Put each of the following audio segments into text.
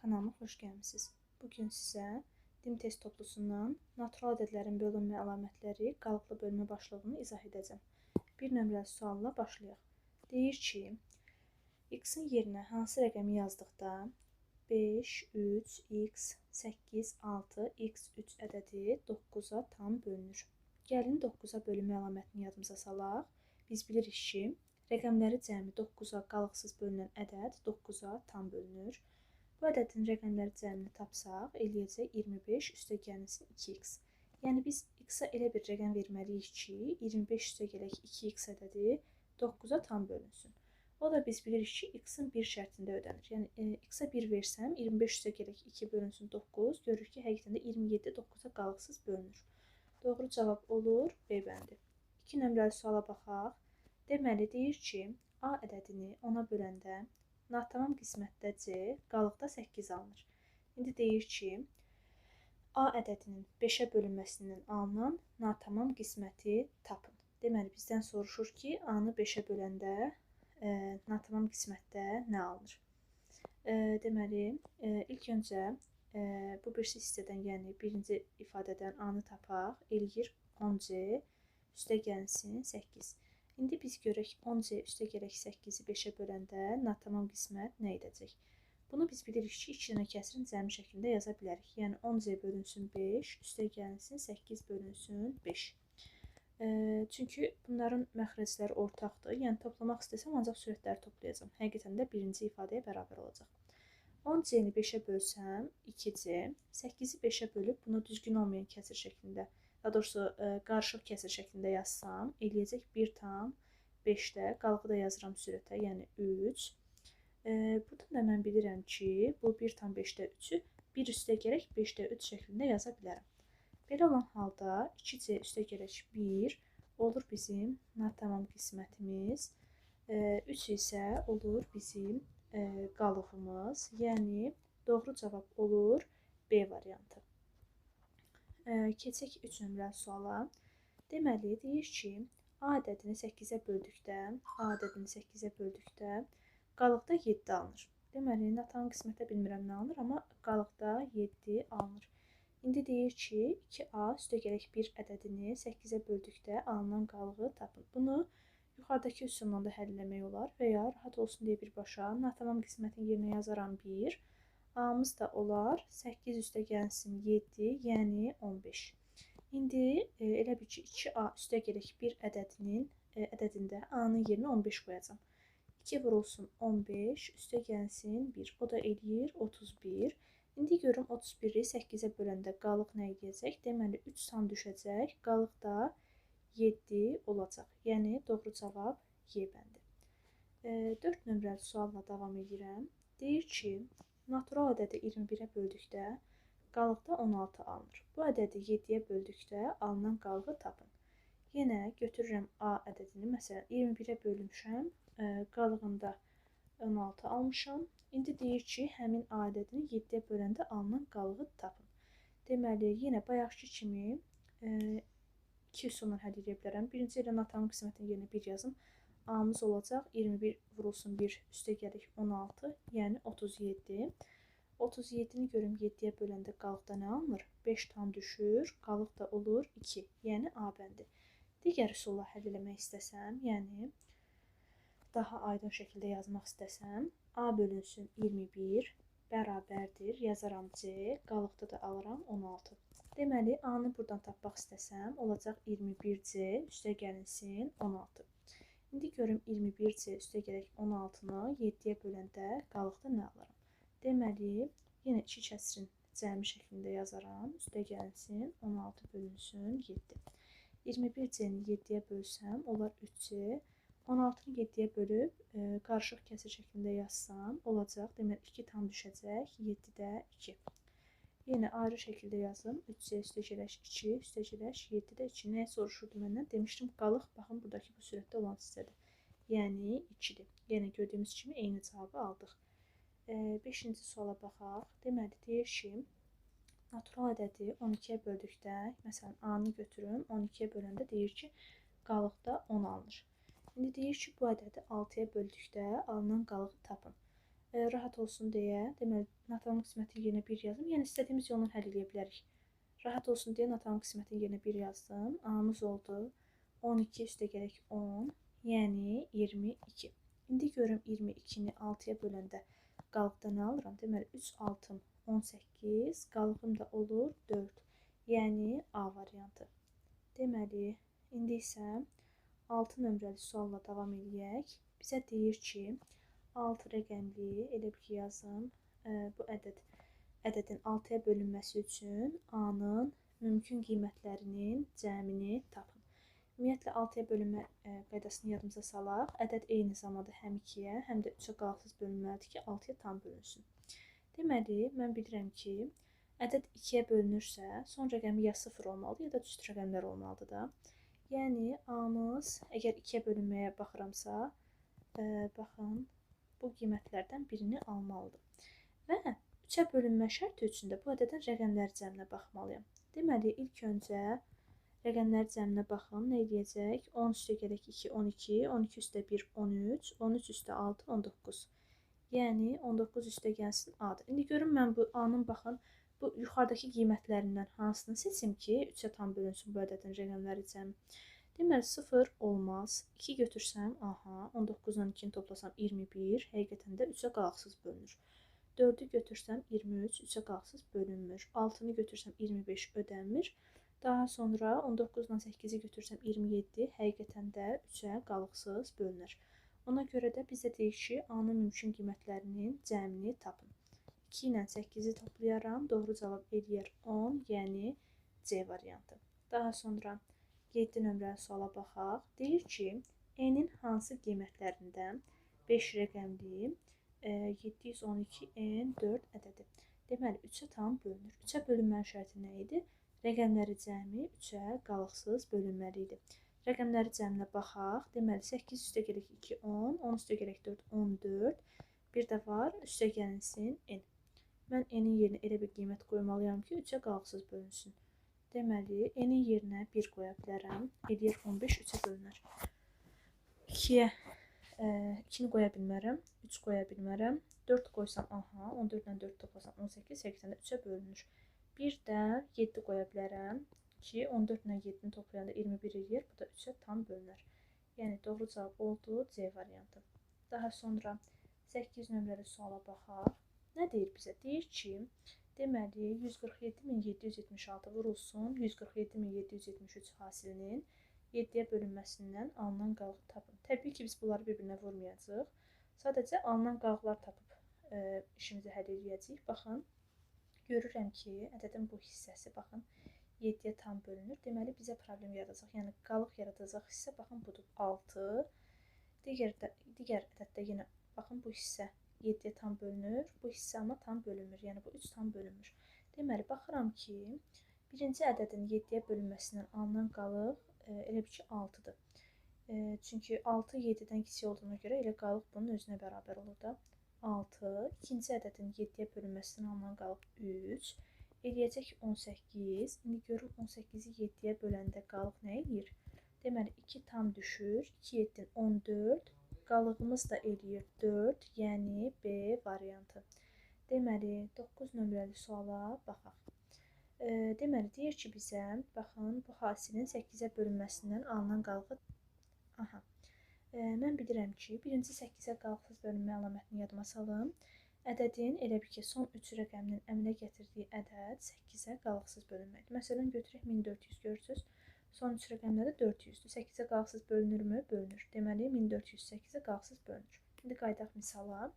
Kanalıma xoş gəlmisiniz. Bugün sizə dim test toplusundan natural ədədlərin bölünmə əlamətləri qalıqlı bölmə başlığını izah edəcəm. Bir nömrəli sualla başlayaq. Deyir ki, x-in yerinə hansı rəqəmi yazdıqda 5, 3, x, 8, 6, x3 ədədi 9-a tam bölünür. Gəlin 9-a bölünmə əlamətini yadımıza salaq. Biz bilirik ki, rəqəmləri cəmi 9-a qalıqsız bölünən ədəd 9-a tam bölünür. Bu ədədin rəqəmləri cəmini tapsaq, eləyəcək 25 üstəgəlsin 2x. Yəni biz x-a elə bir rəqəm verməliyik ki, 25 üstəgələk 2x ədədi 9-a tam bölünsün. O da biz bilirik ki, x-in bir şərtində ödənir. Yəni x-a 1 versəm, 25 üstəgələk 2 bölünsün 9, görürük ki, həqiqətən də 27 9-a qalıqsız bölünür. Doğru cavab olur B bəndi. 2 nömrəli suala baxaq. Deməli, deyir ki, A ədədini 10-a böləndə natamam qismətdə C qalıqda 8 alınır. İndi deyir ki, A ədədinin 5-ə bölünməsindən alınan natamam qisməti tapın. Deməli, bizdən soruşur ki, A-nı 5-ə böləndə natamam qismətdə nə alınır? Deməli, ilk öncə bu birisi hissədən, yəni birinci ifadədən A-nı tapaq, eləyir 10C üstəgəlsin 8. İndi biz görək 10C üstəgələk 8-i 5-ə böləndə natamam qismət nə edəcək? Bunu biz bilirik ki, 2 dənə kəsirin cəmi şəklində yaza bilərik. Yəni 10C bölünsün 5, üstəgəlsin 8 bölünsün 5. Çünki bunların məxrəcləri ortaqdır. Yəni toplamaq istəsəm ancaq sürətləri toplayacağam. Həqiqətən də birinci ifadəyə bərabər olacaq. 10C-ni 5-ə bölsəm 2C, 8-i 5-ə bölüb bunu düzgün olmayan kəsir şəklində, daha doğrusu qarışıq kəsir şəklində yazsam, eləyəcək 1 tam 5-də, qalığı da yazıram sürətə, yəni 3. Buradan da mən bilirəm ki, bu 1 tam 5-də 3-ü 1 üstəgələk 5-də 3 şəklində yaza bilərəm. Belə olan halda 2C üstəgələk 1 olur bizim natamam qismətimiz, 3 isə olur bizim qalığımız, yəni doğru cavab olur B variantı. Keçək 3 nömrəli suala. Deməli, deyir ki, A ədədini 8-ə böldükdə qalıqda 7 alınır. Deməli, natamam qismətdə bilmirəm nə alınır, amma qalıqda 7 alınır. İndi deyir ki, 2A üstəgələk 1 ədədini 8-ə böldükdə alınan qalığı tapın. Bunu yuxarıdakı üsulla da həll etmək olar və ya rahat olsun deyə birbaşa natamam qismətin yerinə yazaram 1. A-mız da olar 8 üstəgəlsin 7, yəni 15. İndi elə bil ki, 2A üstəgələk 1 ədədində A-nın yerinə 15 qoyacam. 2 vurulsun 15, üstəgəlsin 1. O da eləyir 31. İndi görüm 31-i 8-ə böləndə qalıq nə edəcək? Deməli, 3 tam düşəcək, qalıq da 7 olacaq. Yəni, doğru cavab Y bəndi. 4 nömrəli sualla davam edirəm. Deyir ki, natural ədədi 21-ə böldükdə qalıqda 16 alınır. Bu ədədi 7-yə böldükdə alınan qalığı tapın. Yenə götürürəm A ədədini. Məsələn, 21-ə bölmüşəm, qalığında 16 almışam. İndi deyir ki, həmin A ədədini 7-yə böləndə alınan qalığı tapın. Deməli, yenə bayaqki kimi 2 üsulla həll edə bilərəm. Birinci ilə natamam qismətin yerinə 1 yazım. A-mız olacaq 21 vurulsun 1 üstəgələk 16, yəni 37. 37-ni görüm 7-yə böləndə qalıqda nə alınır? 5 tam düşür, qalıq da olur 2, yəni A bəndi. Digər üsulla həll eləmək istəsəm, yəni daha aydın şəkildə yazmaq istəsəm, A bölünsün 21 bərabərdir, yazaram C, qalıqda da alıram 16. Deməli, A-nı buradan tapmaq istəsəm, olacaq 21C üstəgəlsin 16. İndi görüm 21C üstəgələk 16-nı 7-yə böləndə qalıqda nə alaram? Deməli, yenə 2 kəsirin cəmi şəklində yazaram. Üstəgəlsin 16 bölünsün 7. 21C-ni 7-yə bölsəm, olar 3C. 16-nı 7-yə bölüb qarışıq kəsir şəklində yazsam, olacaq. Deməli, 2 tam düşəcək, 7-də 2. Yenə ayrı şəkildə yazım. 3C üstəgələk 2, üstəgələk 7-də 2. Nəyə soruşurdu məndən? Demişdim, qalıq, baxın, buradakı bu sürətdə olan hissədir. Yəni 2-dir. Yenə gördüyümüz kimi eyni cavabı aldıq. 5-ci suala baxaq. Deməli, deyir ki, natural ədədi 12-yə böldükdə, məsələn, A-nı götürüm, 12-yə böləndə deyir ki, qalıqda 10 alınır. İndi deyir ki, bu ədədi 6-ya böldükdə alınan qalığı tapın. rahat olsun deyə, deməli, Natanın qismətin yerinə 1 yazdım. Yəni, istədiyimiz yolla həll edə bilərik. Rahat olsun deyə Natanın qismətin yerinə 1 yazdım. A-mız oldu 12 üstəgələk 10, yəni 22. İndi görüm 22-ni 6-ya böləndə qalıqda nə alıram? Deməli, 3 6-ım 18, qalığım da olur 4, yəni A variantı. Deməli, indi isə 6 nömrəli sualla davam edək. Bizə deyir ki, 6 rəqəmli, elə bir ki, yazım, bu ədədin 6-ya bölünməsi üçün A-nın mümkün qiymətlərinin cəmini tapın. Ümumiyyətlə, 6-ya bölünmə qaydasını yadımıza salaq. Ədəd eyni zamanda həm 2-yə, həm də 3-ə qalıqsız bölünməlidir ki, 6-ya tam bölünsün. Deməli, mən bilirəm ki, ədəd 2-yə bölünürsə, son rəqəmi ya 0 olmalıdır, ya da cüt rəqəmlər olmalıdır da. Yəni, A-mız, əgər 2-yə bölünməyə baxıramsa, baxın, bu qiymətlərdən birini almalıdır. Və 3-ə bölünmə şərti üçün də bu ədədin rəqəmlər cəminə baxmalıyam. Deməli, ilk öncə rəqəmlər cəminə baxın, nə edəcək? 10 üstəgələk 2, 12, 12 üstə 1, 13, 13 üstə 6, 19. Yəni, 19 üstə gəlsin A-dır. İndi görün, mən bu A-nın, baxın, bu yuxarıdakı qiymətlərindən hansını seçim ki, 3-ə tam bölünsün bu ədədin rəqəmləri cəmi. Deməli, 0 olmaz. 2 götürsəm, aha, 19-dan 2-ni toplasam 21, həqiqətən də 3-ə qalıqsız bölünür. 4-ü götürsəm 23, 3-ə qalıqsız bölünmür. 6-nı götürsəm 25 ödənmir. Daha sonra 19-dan 8-i götürsəm 27, həqiqətən də 3-ə qalıqsız bölünür. Ona görə də bizə deyir ki, A-nın mümkün qiymətlərinin cəmini tapın. 2 ilə 8-i toplayaram, doğru cavab eləyər 10, yəni C variantı. Daha sonra 7 nömrəli suala baxaq. Deyir ki, N-in hansı qiymətlərindən 5 rəqəmli 712N4 ədədi. Deməli, 3-ə tam bölünür. 3-ə bölünmənin şərti nə idi? Rəqəmləri cəmi 3-ə qalıqsız bölünməli idi. Rəqəmləri cəminə baxaq. Deməli, 8 üstəgələk 2, 10, 10 üstəgələk 4, 14. Bir də var, üstəgəlinsin N. Mən N-in yerinə elə bir qiymət qoymalıyam ki, 3-ə qalıqsız bölünsün. Deməli, N-in yerinə 1 qoya bilərəm. Eləyir 15, 3-ə bölünər. 2-yə 2-ni qoya bilmərəm, 3 qoya bilmərəm. 4 qoysam, aha, 14-dən 4 toplasam 18, 8-dən 3-ə bölünür. Bir də 7 qoya bilərəm ki, 14-dən 7-ni toplayanda 21 eləyir. Bu da 3-ə tam bölünər. Yəni, doğru cavab oldu C variantı. Daha sonra 8 nömrəli suala baxaq. Nə deyir bizə? Deyir ki, deməli, 147.776 vurulsun 147.773 hasilinin 7-yə bölünməsindən alınan qalıq tapın. Təbii ki, biz bunları bir-birinə vurmayacaq. Sadəcə alınan qalıqlar tapıb işimizi həll edəcəyik. Baxın, görürəm ki, ədədin bu hissəsi, baxın, 7-yə tam bölünür. Deməli, bizə problem yaradacaq. Yəni, qalıq yaradacaq hissə, baxın, budur 6. Digər ədəddə yenə, baxın, bu hissə 7-yə tam bölünür. Bu hissə amma tam bölünmür. Yəni, bu 3 tam bölünmür. Deməli, baxıram ki, birinci ədədin 7-yə bölünməsindən alınan qalıq elə bir ki, 6-dır. Çünki 6 7-dən kiçik olduğuna görə elə qalıq bunun özünə bərabər olur da. 6. İkinci ədədin 7-yə bölünməsindən alınan qalıq 3. Eləyəcək 18. İndi görün 18-i 7-yə böləndə qalıq nə eləyir? Deməli, 2 tam düşür. 2 7-dən 14. Qalığımız da eləyir 4. Yəni B variantı. Deməli, 9 nömrəli suala baxaq. Deməli, deyir ki, bizə, baxın, bu hasilin 8-ə bölünməsindən alınan qalığı. Aha. Mən bilirəm ki, birinci 8-ə qalıqsız bölünmə əlamətini yadıma salım. Ədədin elə bir ki, son 3 rəqəminin əmələ gətirdiyi ədəd 8-ə qalıqsız bölünməkdir. Məsələn, götürək 1400, görürsünüz. Son 3 rəqəmdə də 400-dür. 8-ə qalıqsız bölünürmü? Bölünür. Deməli, 1408-ə qalıqsız bölünür. İndi qaydaq misala.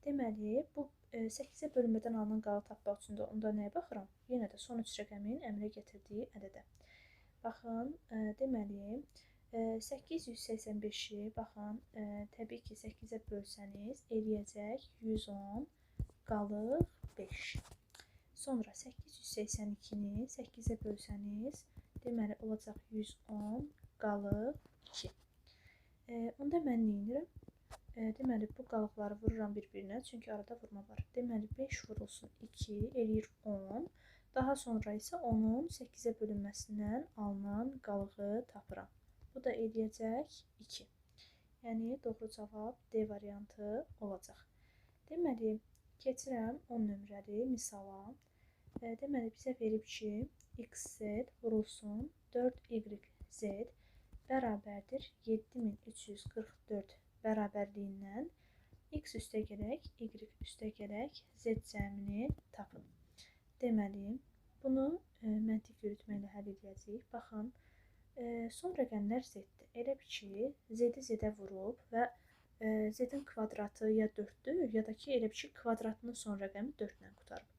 Deməli, bu 8-ə bölünmədən alınan qalıq tapmaq üçün də onda nəyə baxıram? Yenə də son 3 rəqəmin əmələ gətirdiyi ədədə. Baxın, deməli, 885-i, baxın, təbii ki, 8-ə bölsəniz, eləyəcək 110 qalıq 5. Sonra 882-ni 8-ə bölsəniz, deməli, olacaq 110 qalıq 2. Onda mən nə edirəm? Deməli, bu qalıqları vururam bir-birinə, çünki arada vurma var. Deməli, 5 vurulsun 2, eləyir 10. Daha sonra isə onun 8-ə bölünməsindən alınan qalığı tapıram. Bu da eləyəcək 2. Yəni, doğru cavab D variantı olacaq. Deməli, keçirəm 10 nömrəli misala. Deməli, bizə verib ki, xz vurulsun 4yz bərabərdir 7344 bərabərliyindən x üstəgələk, y üstəgələk z cəmini tapın. Deməli, bunu məntiq yürütməklə həll edəcəyik. Baxın, son rəqəmlər z-dir. Elə bir ki, z-i z-ə vurub və z-in kvadratı ya 4-dür, ya da ki, elə bir ki, kvadratının son rəqəmi 4 ilə qutarıb.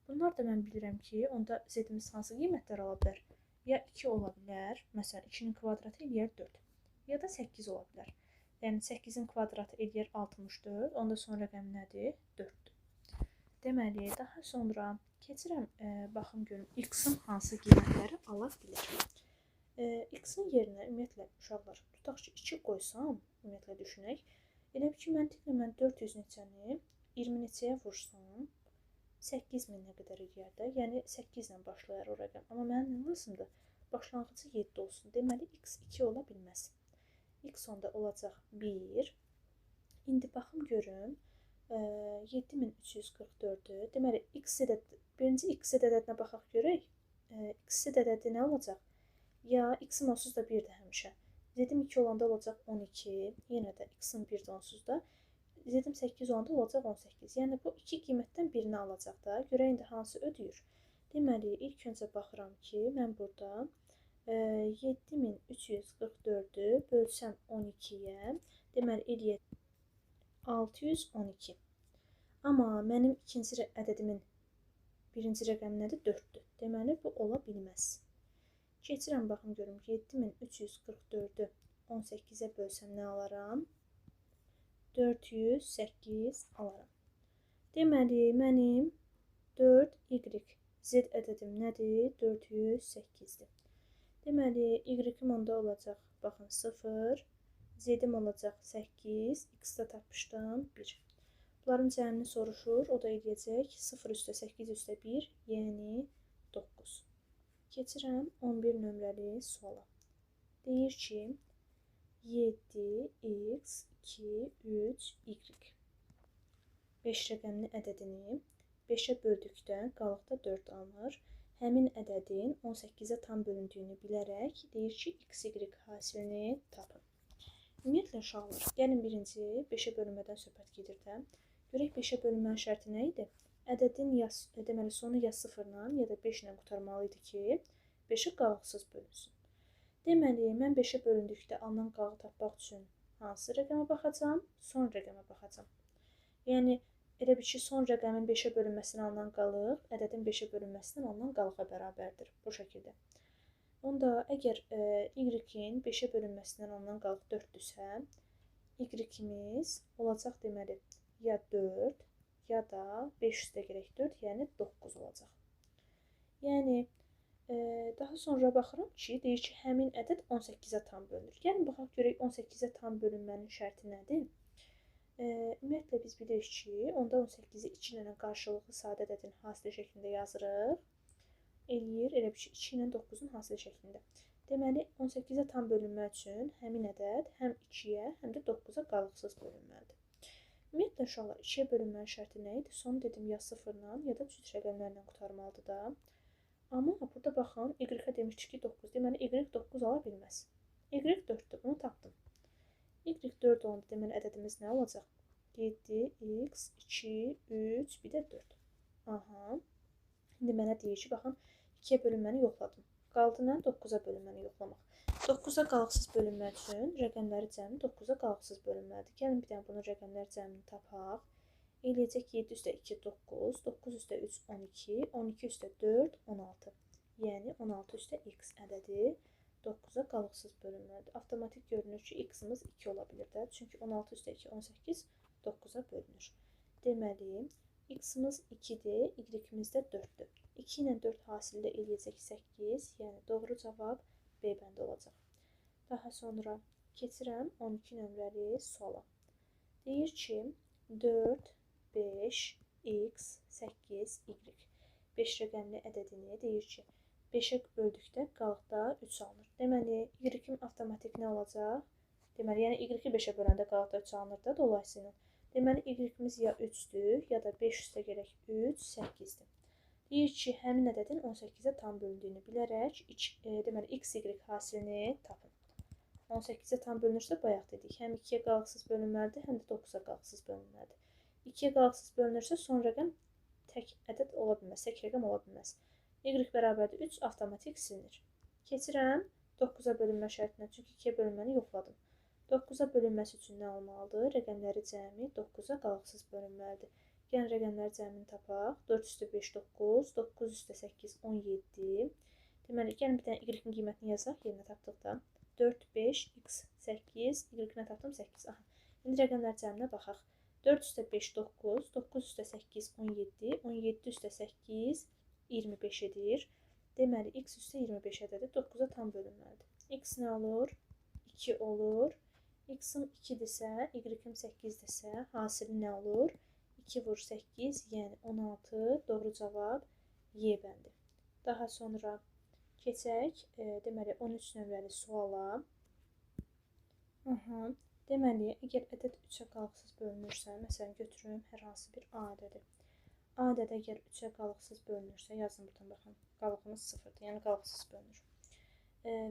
Bunlar da mən bilirəm ki, onda z-imiz hansı qiymətlər ola bilər? Ya 2 ola bilər, məsələn, 2-nin kvadratı eləyər 4, ya da 8 ola bilər. Yəni, 8-in kvadratı eləyər 64, onda son rəqəmi nədir? 4-dür. Deməli, daha sonra keçirəm, baxım görüm, x-in hansı qiymətləri ala bilir. X-in yerinə, ümumiyyətlə, uşaqlar, tutaq ki, 2 qoysam, ümumiyyətlə düşünək. Elə bir ki, məntiqlə mən 400 neçəni 20 neçəyə vursam, 8000 nə qədər eləyər də? Yəni, 8 ilə başlayar o rəqəm. Amma mənim nə lazımdır? Başlanğıcı 7 olsun. Deməli, x 2 ola bilməz. X onda olacaq 1. İndi baxım görüm, 7344-dür. Deməli, birinci x ədədinə baxaq görək. X ədədi nə olacaq? Ya x-in onsuz da 1-dir həmişə. Z-im 2 olanda olacaq 12. Yenə də x-in 1-dir onsuz da. Z-im 8 olanda olacaq 18. Yəni, bu iki qiymətdən birini alacaq da. Görək indi hansı ödəyir. Deməli, ilk öncə baxıram ki, mən burada 7344-ü bölsəm 12-yə, deməli, eləyək 612. Amma mənim ikinci ədədimin birinci rəqəmi nədir? 4-dür. Deməli, bu ola bilməz. Keçirəm, baxım görüm, 7344-ü 18-ə bölsəm nə alaram? 408 alaram. Deməli, mənim 4y, z ədədim nədir? 408-dir. Deməli, y-im onda olacaq, baxın, 0, z-im olacaq 8, x-də tapışdım 1. Bunların cəmini soruşur, o da eləyəcək 0 üstə 8 üstə 1, yəni 9. Keçirəm 11 nömrəli suala. Deyir ki, 7, x, 2, 3, y. 5 rəqəmli ədədini 5-ə böldükdə qalıqda 4 alınır. Həmin ədədin 18-ə tam bölündüyünü bilərək deyir ki, x, y hasilini tapın. Ümumiyyətlə, uşaqlar, gəlin birinci 5-ə bölünmədən söhbət gedir də. Görək 5-ə bölünmənin şərti nə idi? Ədədin deməli, sonu ya 0-la, ya da 5 ilə qutarmalı idi ki, 5-ə qalıqsız bölünsün. Deməli, mən 5-ə bölündükdə alınan qalığı tapmaq üçün hansı rəqəmə baxacam? Son rəqəmə baxacam. Yəni, elə bir ki, son rəqəmin 5-ə bölünməsindən alınan qalıq, ədədin 5-ə bölünməsindən alınan qalığa bərabərdir. Bu şəkildə. Onda, əgər y-in 5-ə bölünməsindən alınan qalıq 4-dürsə, y-imiz olacaq deməli, ya 4, ya da 5 üstə gələk 4, yəni 9 olacaq. Yəni, daha sonra baxıram ki, deyir ki, həmin ədəd 18-ə tam bölünür. Gəlin, baxaq görək 18-ə tam bölünmənin şərti nədir? Ümumiyyətlə, biz bilirik ki, onda 18-i 2 ilə qarşılıqlı sadə ədədin hasili şəklində yazırıq. Eləyir, elə bir ki, 2 ilə 9-un hasili şəklində. Deməli, 18-ə tam bölünmək üçün həmin ədəd həm 2-yə, həm də 9-a qalıqsız bölünməlidir. Ümumiyyətlə, uşaqlar, 2-yə bölünmənin şərti nə idi? Son dedim, ya 0-la, ya da cüt rəqəmlərlə qutarmalıdır da. Amma burada baxın, y-ə demişdik ki, 9. Deməli, y 9 ala bilməz. Y 4-dür, bunu tapdım. Y 4 olanda deməli, ədədimiz nə olacaq? 7, x, 2, 3, bir də 4. Aha. İndi mənə deyir ki, baxın, 2-yə bölünməni yoxladım. Qaldı nə? 9-a bölünməni yoxlamaq. 9-a qalıqsız bölünmək üçün rəqəmləri cəmi 9-a qalıqsız bölünməlidir. Gəlin bir dənə bunun rəqəmləri cəmini tapaq. Eləyəcək 7 üstə 2, 9, 9 üstə 3, 12, 12 üstə 4, 16. Yəni, 16 üstə x ədədi 9-a qalıqsız bölünməlidir. Avtomatik görünür ki, x-imiz 2 ola bilir də. Çünki 16 üstə 2, 18, 9-a bölünür. Deməli, x-imiz 2-dir, y-imiz də 4-dür. 2 ilə 4 hasildə eləyəcək 8, yəni doğru cavab B bəndə olacaq. Daha sonra keçirəm 12 nömrəli suala. Deyir ki, 4, 5, x, 8, y. 5 rəqəmli ədədini deyir ki, 5-ə böldükdə qalıqda 3 alınır. Deməli, y-im avtomatik nə olacaq? Deməli, yəni y-i 5-ə böləndə qalıqda 3 alınır da dolayısıyla. Deməli, y-imiz ya 3-dür, ya da 5 üstə gələk 3, 8-dir. Deyir ki, həmin ədədin 18-ə tam bölündüyünü bilərək, deməli, x, y hasilini tapın. 18-ə tam bölünürsə, bayaq dedik, həm 2-yə qalıqsız bölünməlidir, həm də 9-a qalıqsız bölünməlidir. 2-yə qalıqsız bölünürsə, son rəqəm tək ədəd ola bilməz, tək rəqəm ola bilməz. Y bərabərdir 3, avtomatik silinir. Keçirəm 9-a bölünmə şərtinə, çünki 2-yə bölünməni yoxladım. 9-a bölünməsi üçün nə olmalıdır? Rəqəmləri cəmi 9-a qalıqsız bölünməlidir. Gəlin rəqəmləri cəmini tapaq. 4 üstə 5, 9, 9 üstə 8, 17. Deməli, gəlin bir dənə y-in qiymətini yazaq, yerinə tapdıqda. 4, 5, x, 8, y-nə tapdım 8. Aha. İndi rəqəmlər cəminə baxaq. 4 üstə 5, 9, 9 üstə 8, 17, 17 üstə 8, 25 edir. Deməli, x üstə 25 ədədi 9-a tam bölünməlidir. X nə olur? 2 olur. X-im 2-dirsə, y-im 8-dirsə, hasili nə olur? 2 vur 8, yəni 16. Doğru cavab Y bəndi. Daha sonra keçək, deməli, 13 nömrəli suala. Deməli, əgər ədəd 3-ə qalıqsız bölünürsə, məsələn, götürüm hər hansı bir A ədədi. A ədəd əgər 3-ə qalıqsız bölünürsə, yazın buradan baxın, qalığımız 0-dır, yəni qalıqsız bölünür.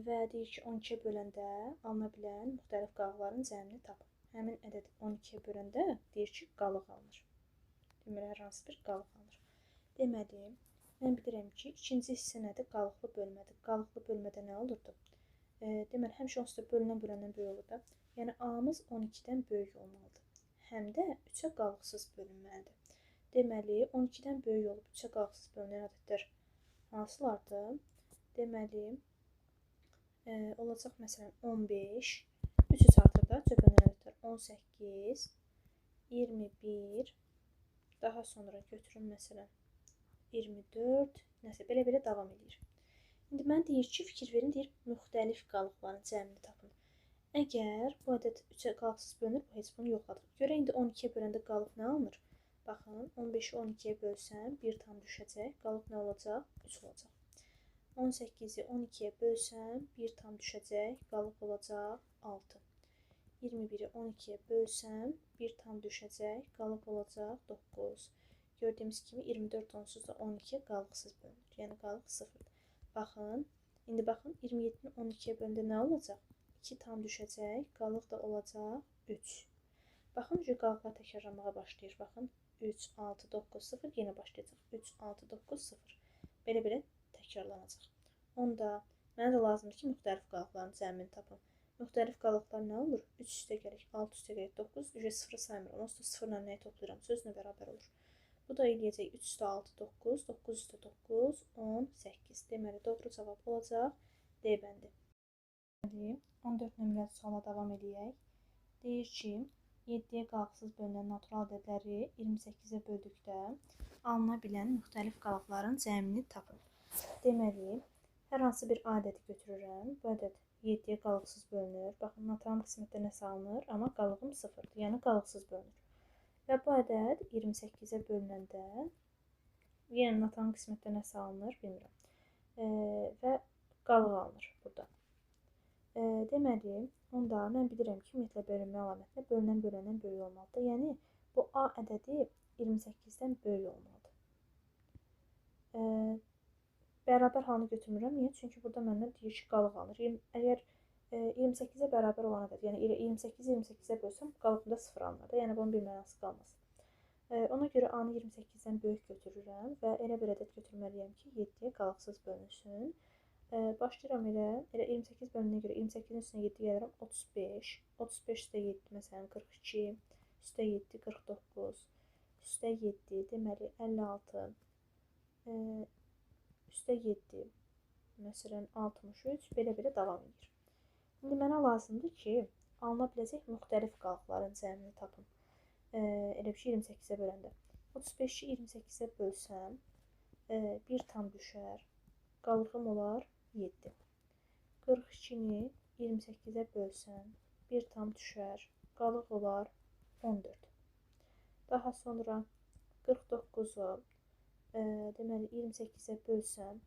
Və deyir ki, 12-yə böləndə alına bilən müxtəlif qalıqların cəmini tapın. Həmin ədədi 12-yə böləndə deyir ki, qalıq alınır. Deməli, hər hansı bir qalıq alınır. Deməli, mən bilirəm ki, ikinci hissə nədir? Qalıqlı bölmədir. Qalıqlı bölmədə nə olurdu? Deməli, həmişə onsuz da bölünən böyük olur da. Yəni, A-mız 12-dən böyük olmalıdır. Həm də 3-ə qalıqsız bölünməlidir. Deməli, 12-dən böyük olub 3-ə qalıqsız bölünən ədədlər hansılardır? Deməli, olacaq məsələn 15, 3-ü artır da, 3-ə bölünən ədədlər 18, 21, daha sonra götürün məsələn 24, nəsə, belə-belə davam edir. İndi mən deyir ki, fikir verin, deyir, müxtəlif qalıqların cəmini tapın. Əgər bu ədəd 3-ə qalıqsız bölünür, bu heç bunu yoxladıq. Görə indi 12-yə böləndə qalıq nə alınır? Baxın, 15-i 12-yə bölsəm, 1 tam düşəcək, qalıq nə olacaq? 3 olacaq. 18-i 12-yə bölsəm, 1 tam düşəcək, qalıq olacaq 6. 21-i 12-yə bölsəm, 1 tam düşəcək, qalıq olacaq 9. Gördüyümüz kimi 24 onsuz da 12-yə qalıqsız bölünür. Yəni, qalıq 0-dır. Baxın, indi baxın, 27-ni 12-yə böləndə nə olacaq? 2 tam düşəcək, qalıq da olacaq 3. Baxın, qalıqlar təkrarlanmağa başlayır. Baxın, 3, 6, 9, 0, yenə başlayacaq. 3, 6, 9, 0. Belə-belə təkrarlanacaq. Onda mənə də lazımdır ki, müxtəlif qalıqların cəmini tapım. Müxtəlif qalıqlar nə olur? 3 üstə gələk, 6 üstə gələk, 9, 0-ı saymıram. Onsuz da 0-la nəyi toplayıram? Sözünə bərabər olur. Bu da eləyəcək 3 üstə 6, 9, 9 üstə 9, 18. Deməli, doğru cavab olacaq D bəndi. 14 nömrəli suala davam edək. Deyir ki, 7-yə qalıqsız bölünən natural ədədləri 28-ə böldükdə alına bilən müxtəlif qalıqların cəmini tapın. Deməli, hər hansı bir A ədədi götürürəm. Bu ədəd 7-yə qalıqsız bölünür. Baxın, natural qismətdə nə salınır? Amma qalığım 0-dır, yəni qalıqsız bölünür. Və bu ədəd 28-ə bölünəndə, yəni natural qismətdə nə salınır, bilmirəm. Və qalıq alınır burada. Deməli, onda mən bilirəm ki, ümumiyyətlə bölünmə əlamətinə bölünəndən böyük olmalıdır. Yəni, bu A ədədi 28-dən böyük olmalıdır. Bərabər halını götürmürəm. Niyə? Çünki burada məndən deyir ki, qalıq alınır. Əgər 28-ə bərabər olan ədəd, yəni 28-i 28-ə bölsəm, qalığımda 0 alınır da, yəni bunun bir mənası qalmaz. Ona görə A-nı 28-dən böyük götürürəm və elə bir ədəd götürməliyəm ki, 7-yə qalıqsız bölünsün. Başlayıram elə 28 bölünənə görə 28-in üstünə 7 gəlirəm, 35. 35 üstə 7, məsələn, 42. Üstə 7, 49. Üstə 7, deməli, 56. Üstə 7, məsələn, 63. Belə-belə davam edir. İndi mənə lazımdır ki, alına biləcək müxtəlif qalıqların cəmini tapın. Elə bir şey 28-ə böləndə. 35-i 28-ə bölsəm, 1 tam düşər, qalığım olar 7. 42-ni 28-ə bölsəm, 1 tam düşər, qalıq olar 14. Daha sonra 49-u deməli 28-ə bölsəm,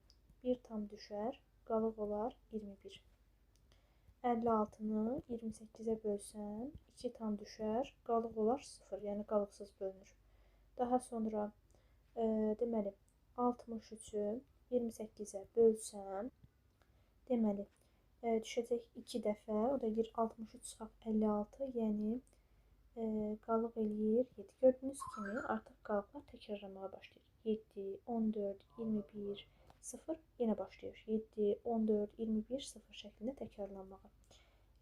1 tam düşər, qalıq olar 21. 56-nı 28-ə bölsən 2 tam düşər, qalıq olar 0, yəni qalıqsız bölünür. Daha sonra deməli 63-ü 28-ə bölsəm, deməli düşəcək 2 dəfə, o da 63 çıxaq 56, yəni qalıq eləyir 7. Gördüyünüz kimi artıq qalıqlar təkrarlanmağa başlayır. 7, 14, 21, 0 yenə başlayır. 7, 14, 21, 0 şəklində təkrarlanmağa.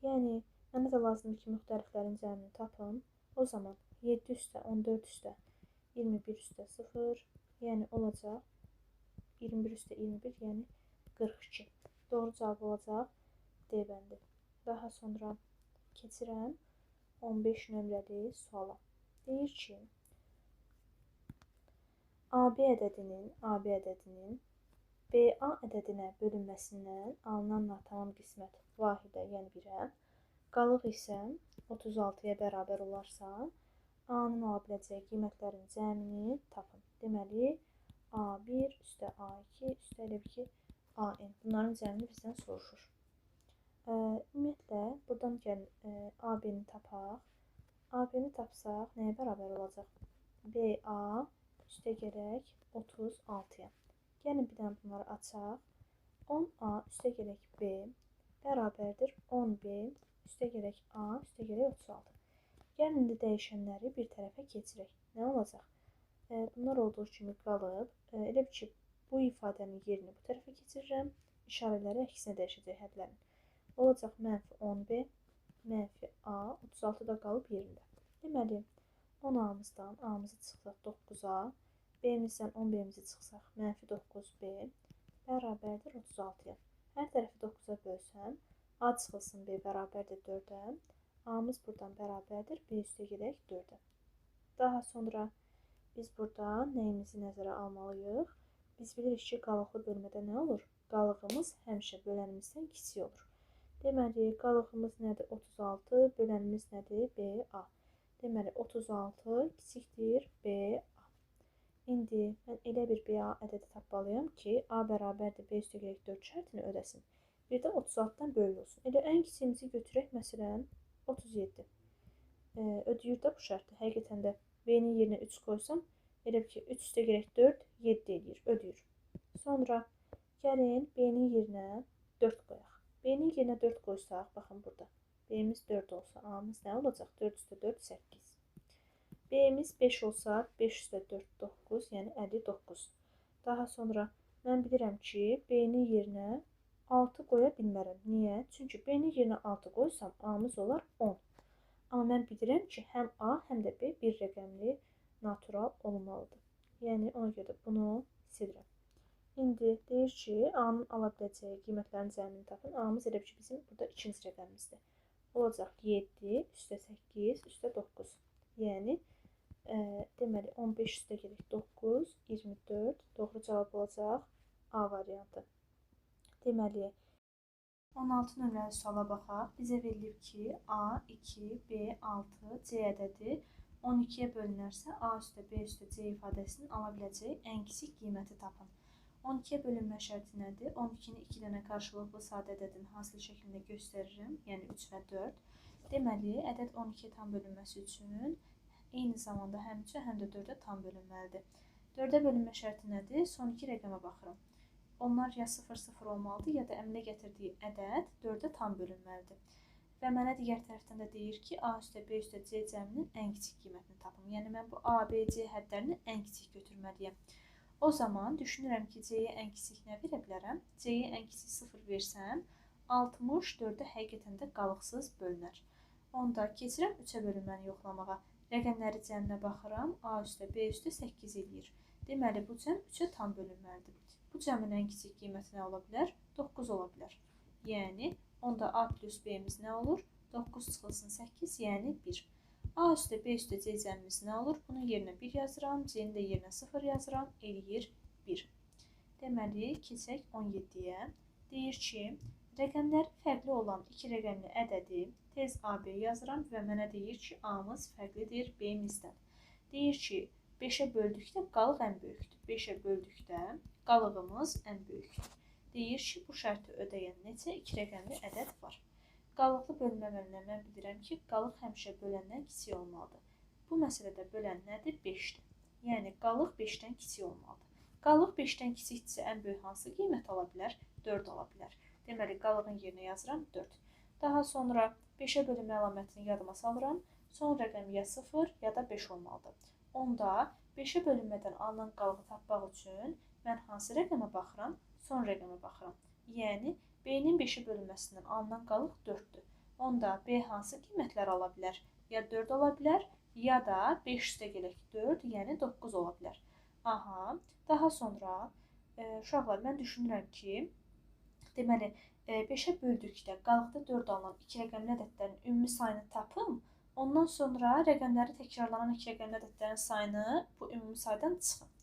Yəni, mənə də lazımdır ki, müxtəliflərin cəmini tapım. O zaman 7 üstə 14 üstə 21 üstə 0, yəni olacaq 21 üstə 21, yəni 42. Doğru cavab olacaq D bəndi. Daha sonra keçirəm 15 nömrəli suala. Deyir ki, AB ədədinin BA ədədinə bölünməsindən alınan natamam qismət vahidə, yəni 1-ə, qalıq isə 36-ya bərabər olarsa, A-nın ala biləcəyi qiymətlərin cəmini tapın. Deməli, A1 üstə A2 üstə elə bir ki, AN. Bunların cəmini bizdən soruşur. Ümumiyyətlə, buradan gəlin AB-ni tapaq. AB-ni tapsaq, nəyə bərabər olacaq? BA üstə gələk 36-ya. Gəlin bir dənə bunları açaq. 10A üstə gələk B bərabərdir 10B üstə gələk A üstə gələk 36. Gəlin indi dəyişənləri bir tərəfə keçirək. Nə olacaq? Bunlar olduğu kimi qalıb. Elə bir ki, bu ifadənin yerini bu tərəfə keçirirəm. İşarələri əksinə dəyişəcək hədlərin. Olacaq mənfi 10B, mənfi A, 36 da qalıb yerində. Deməli, 10 A-mızdan A-mızı çıxsaq 9-a, B-mizdən 10B-mizi çıxsaq mənfi 9B bərabərdir 36-ya. Hər tərəfi 9-a bölsəm, A çıxılsın B bərabərdir 4-ə, A-mız buradan bərabərdir B üstə gələk 4-ə. Daha sonra biz burada nəyimizi nəzərə almalıyıq? Biz bilirik ki, qalıqlı bölmədə nə olur? Qalığımız həmişə bölənimizdən kiçik olur. Deməli, qalığımız nədir? 36, bölənimiz nədir? BA. Deməli, 36 kiçikdir BA. İndi mən elə bir BA ədədi tapmalıyam ki, A bərabərdir B üstə gələk 4 şərtini ödəsin. Bir də 36-dan böyük olsun. Elə ən kiçiyimizi götürək, məsələn, 37. Ödəyir də bu şərti. Həqiqətən də B-nin yerinə 3 qoysam, elə ki, 3 üstə gələk 4, 7 edir, ödəyir. Sonra gəlin B-nin yerinə 4 qoyaq. B-nin yerinə 4 qoysaq, baxın burada. B-miz 4 olsa, A-mız nə olacaq? 4 üstə 4, 8. B-miz 5 olsa, 5 üstə 4, 9, yəni 59. Daha sonra mən bilirəm ki, B-nin yerinə 6 qoya bilmərəm. Niyə? Çünki B-nin yerinə 6 qoysam, A-mız olar 10. Amma mən bilirəm ki, həm A, həm də B bir rəqəmli natural olmalıdır. Yəni, ona görə bunu silirəm. İndi deyir ki, A-nın ala biləcəyi qiymətlərin cəmini tapın. A-mız elə ki, bizim burada ikinci rəqəmimizdir. Olacaq 7 üstə 8 üstə 9. Yəni, deməli, 15 üstə gələk 9, 24. Doğru cavab olacaq A variantı. Deməli, 16 nömrəli suala baxaq. Bizə verilib ki, A, 2, B, 6, C ədədi 12-yə bölünərsə, A üstə B üstə C ifadəsinin ala biləcəyi ən kiçik qiyməti tapın. 12-yə bölünmə şərti nədir? 12-ni 2 dənə qarşılıqlı sadə ədədin hasil şəklində göstərirəm, yəni 3 və 4. Deməli, ədəd 12-yə tam bölünməsi üçün eyni zamanda həm 3-ə, həm də 4-ə tam bölünməlidir. 4-ə bölünmə şərti nədir? Son 2 rəqəmə baxıram. Onlar ya 0-0 olmalıdır, ya da əmələ gətirdiyi ədəd 4-ə tam bölünməlidir. Və mənə digər tərəfdən də deyir ki, A üstə B üstə C cəminin ən kiçik qiymətini tapım. Yəni, mən bu A, B, C hədlərini ən kiçik götürməliyəm. O zaman düşünürəm ki, C-yə ən kiçik nə verə bilərəm? C-yə ən kiçik 0 versəm, 64-ə həqiqətən də qalıqsız bölünər. Onda keçirəm 3-ə bölünməni yoxlamağa. Rəqəmləri cəminə baxıram, A üstə B üstə 8 eləyir. Deməli, bu cəm 3-ə tam bölünməlidir. Bu cəmin ən kiçik qiyməti nə ola bilər? 9 ola bilər. Yəni, onda A plus B-miz nə olur? 9 çıxılsın 8, yəni 1. A üstə B üstə C cəmimiz nə olur? Bunun yerinə 1 yazıram, C-nin də yerinə 0 yazıram, eləyir 1. Deməli, keçək 17-yə. Deyir ki, rəqəmləri fərqli olan 2 rəqəmli ədədi tez AB yazıram və mənə deyir ki, A-mız fərqlidir B-mizdən. Deyir ki, 5-ə böldükdə qalıq ən böyükdür. 5-ə böldükdə qalığımız ən böyükdür. Deyir ki, bu şərti ödəyən neçə 2 rəqəmli ədəd var? Qalıqlı bölmə əməlindən mən bilirəm ki, qalıq həmişə böləndən kiçik olmalıdır. Bu məsələdə bölən nədir? 5-dir. Yəni, qalıq 5-dən kiçik olmalıdır. Qalıq 5-dən kiçikdirsə ən böyük hansı qiymət ala bilər? 4 ala bilər. Deməli, qalığın yerinə yazıram 4. Daha sonra 5-ə bölünmə əlamətini yadıma salıram. Son rəqəm ya 0, ya da 5 olmalıdır. Onda 5-ə bölünmədən alınan qalığı tapmaq üçün mən hansı rəqəmə baxıram? Son rəqəmə baxıram. Yəni, B-nin 5-ə bölünməsindən alınan qalıq 4-dür. Onda B hansı qiymətlər ala bilər? Ya 4 ola bilər, ya da 5 üstə gələk 4, yəni 9 ola bilər. Aha, daha sonra uşaqlar, mən düşünürəm ki, deməli, 5-ə böldükdə qalıqda 4 alınan 2 rəqəmli ədədlərin ümumi sayını tapım. Ondan sonra rəqəmləri təkrarlanan 2 rəqəmli ədədlərin sayını bu ümumi saydan çıxın.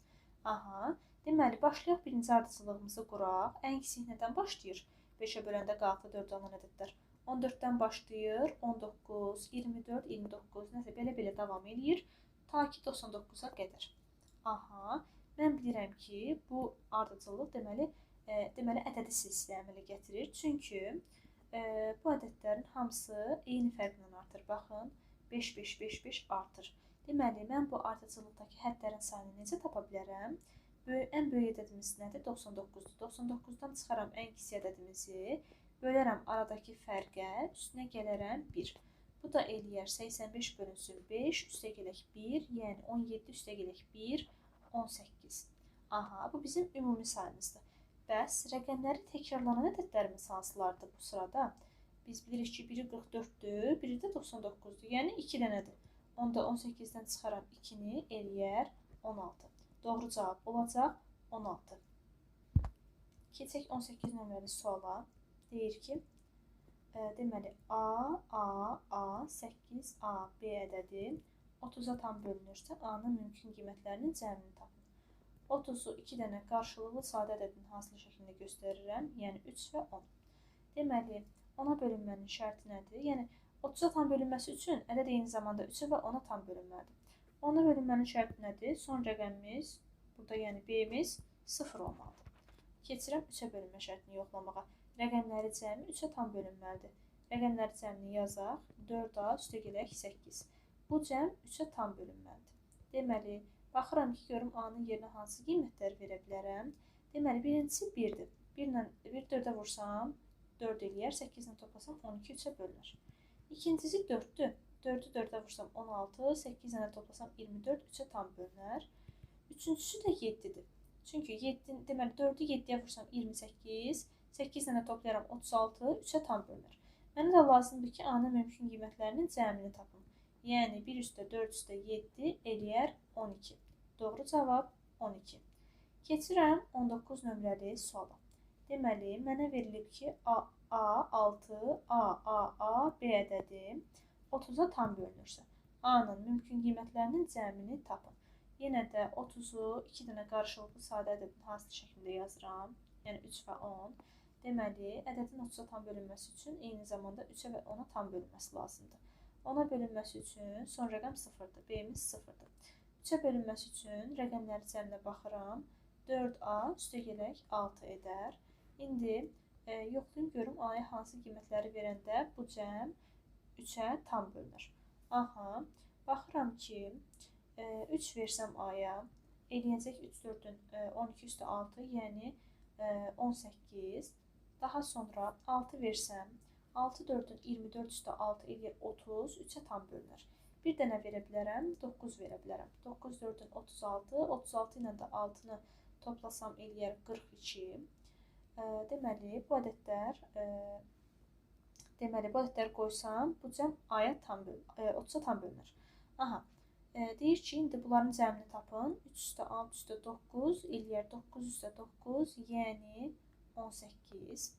Aha, deməli, başlayaq birinci ardıcıllığımızı quraq. Ən kiçik nədən başlayır? 5-ə böləndə qalıqda 4 alınan ədədlər. 14-dən başlayır, 19, 24, 29, nəsə belə-belə davam edir, ta ki 99-a qədər. Aha, mən bilirəm ki, bu ardıcıllıq deməli ədədi silsilə əmələ gətirir. Çünki bu ədədlərin hamısı eyni fərqlə artır. Baxın, 5, 5, 5, 5 artır. Deməli, mən bu ardıcıllıqdakı hədlərin sayını necə tapa bilərəm? Ən böyük ədədimiz nədir? 99-dur. 99-dan çıxaram ən kiçik ədədimizi, bölərəm aradakı fərqə, üstünə gələrəm 1. Bu da eləyər 85 bölünsün 5, üstə gələk 1, yəni 17 üstə gələk 1, 18. Aha, bu bizim ümumi sayımızdır. Bəs rəqəmləri təkrarlanan ədədlərimiz hansılardır bu sırada? Biz bilirik ki, biri 44-dür, biri də 99-dur, yəni 2 dənədir. Onda 18-dən çıxaram 2-ni, eləyər 16. Doğru cavab olacaq 16. Keçək 18 nömrəli suala. Deyir ki, deməli, A, 8, A, B ədədi 30-a tam bölünürsə, A-nın mümkün qiymətlərinin cəmini tapın. 30-u 2 dənə qarşılıqlı sadə ədədin hasil şəklində göstərirəm, yəni 3 və 10. Deməli, 10-a bölünmənin şərti nədir? Yəni, 30-a tam bölünməsi üçün ədəd eyni zamanda 3-ə və 10-a tam bölünməlidir. 10-a bölünmənin şərti nədir? Son rəqəmimiz, burada yəni B-miz 0 olmalıdır. Keçirəm 3-ə bölünmə şərtini yoxlamağa. Rəqəmləri cəmi 3-ə tam bölünməlidir. Rəqəmləri cəmini yazaq. 4A üstə gələk 8. Bu cəm 3-ə tam bölünməlidir. Deməli, baxıram ki, görüm A-nın yerinə hansı qiymətləri verə bilərəm. Deməli, birincisi 1-dir. 1 4-ə vursam 4 eləyər, 8-lə toplasam 12 3-ə bölünür. İkincisi 4-dür. 4-ü 4-ə vursam 16, 8-lə toplasam 24 3-ə tam bölünər. Üçüncüsü də 7-dir. Çünki 7, deməli 4-ü 7-yə vursam 28, 8 dənə toplayaram 36, 3-ə tam bölünür. Mənə də lazımdır ki, A-nın mümkün qiymətlərinin cəmini tapım. Yəni 1 üstə 4 üstə 7 eləyər 12. Doğru cavab 12. Keçirəm 19 nömrəli suala. Deməli, mənə verilib ki, A6, A, B ədədi 30-a tam bölünürsə, A-nın mümkün qiymətlərinin cəmini tapın. Yenə də 30-u 2 dənə qarşılıqlı sadə ədədin hasil şəklində yazıram. Yəni 3 və 10. Deməli, ədədin 30-a tam bölünməsi üçün eyni zamanda 3-ə və 10-a tam bölünməsi lazımdır. 10-a bölünməsi üçün son rəqəm 0-dır. B-miz 0-dır. 3-ə bölünməsi üçün rəqəmləri cəminə baxıram. 4A üstə gələk 6 edər. İndi yoxlayım görüm A-ya hansı qiymətləri verəndə bu cəm 3-ə tam bölünür. Aha, baxıram ki, 3 versəm A-ya, eləyəcək 3 4-ün 12 üstə 6, yəni 18. Daha sonra 6 versəm, 6 4-ün 24 üstə 6 eləyir 30, 3-ə tam bölünür. Bir dənə verə bilərəm, 9 verə bilərəm. 9 4-ün 36, 36 ilə də 6-nı toplasam eləyər 42. Deməli, bu ədədləri qoysam, bu cəm A-ya 30-a tam bölünür. Aha, deyir ki, indi bunların cəmini tapın. 3 üstə 6 üstə 9 eləyər 9 üstə 9, yəni 18.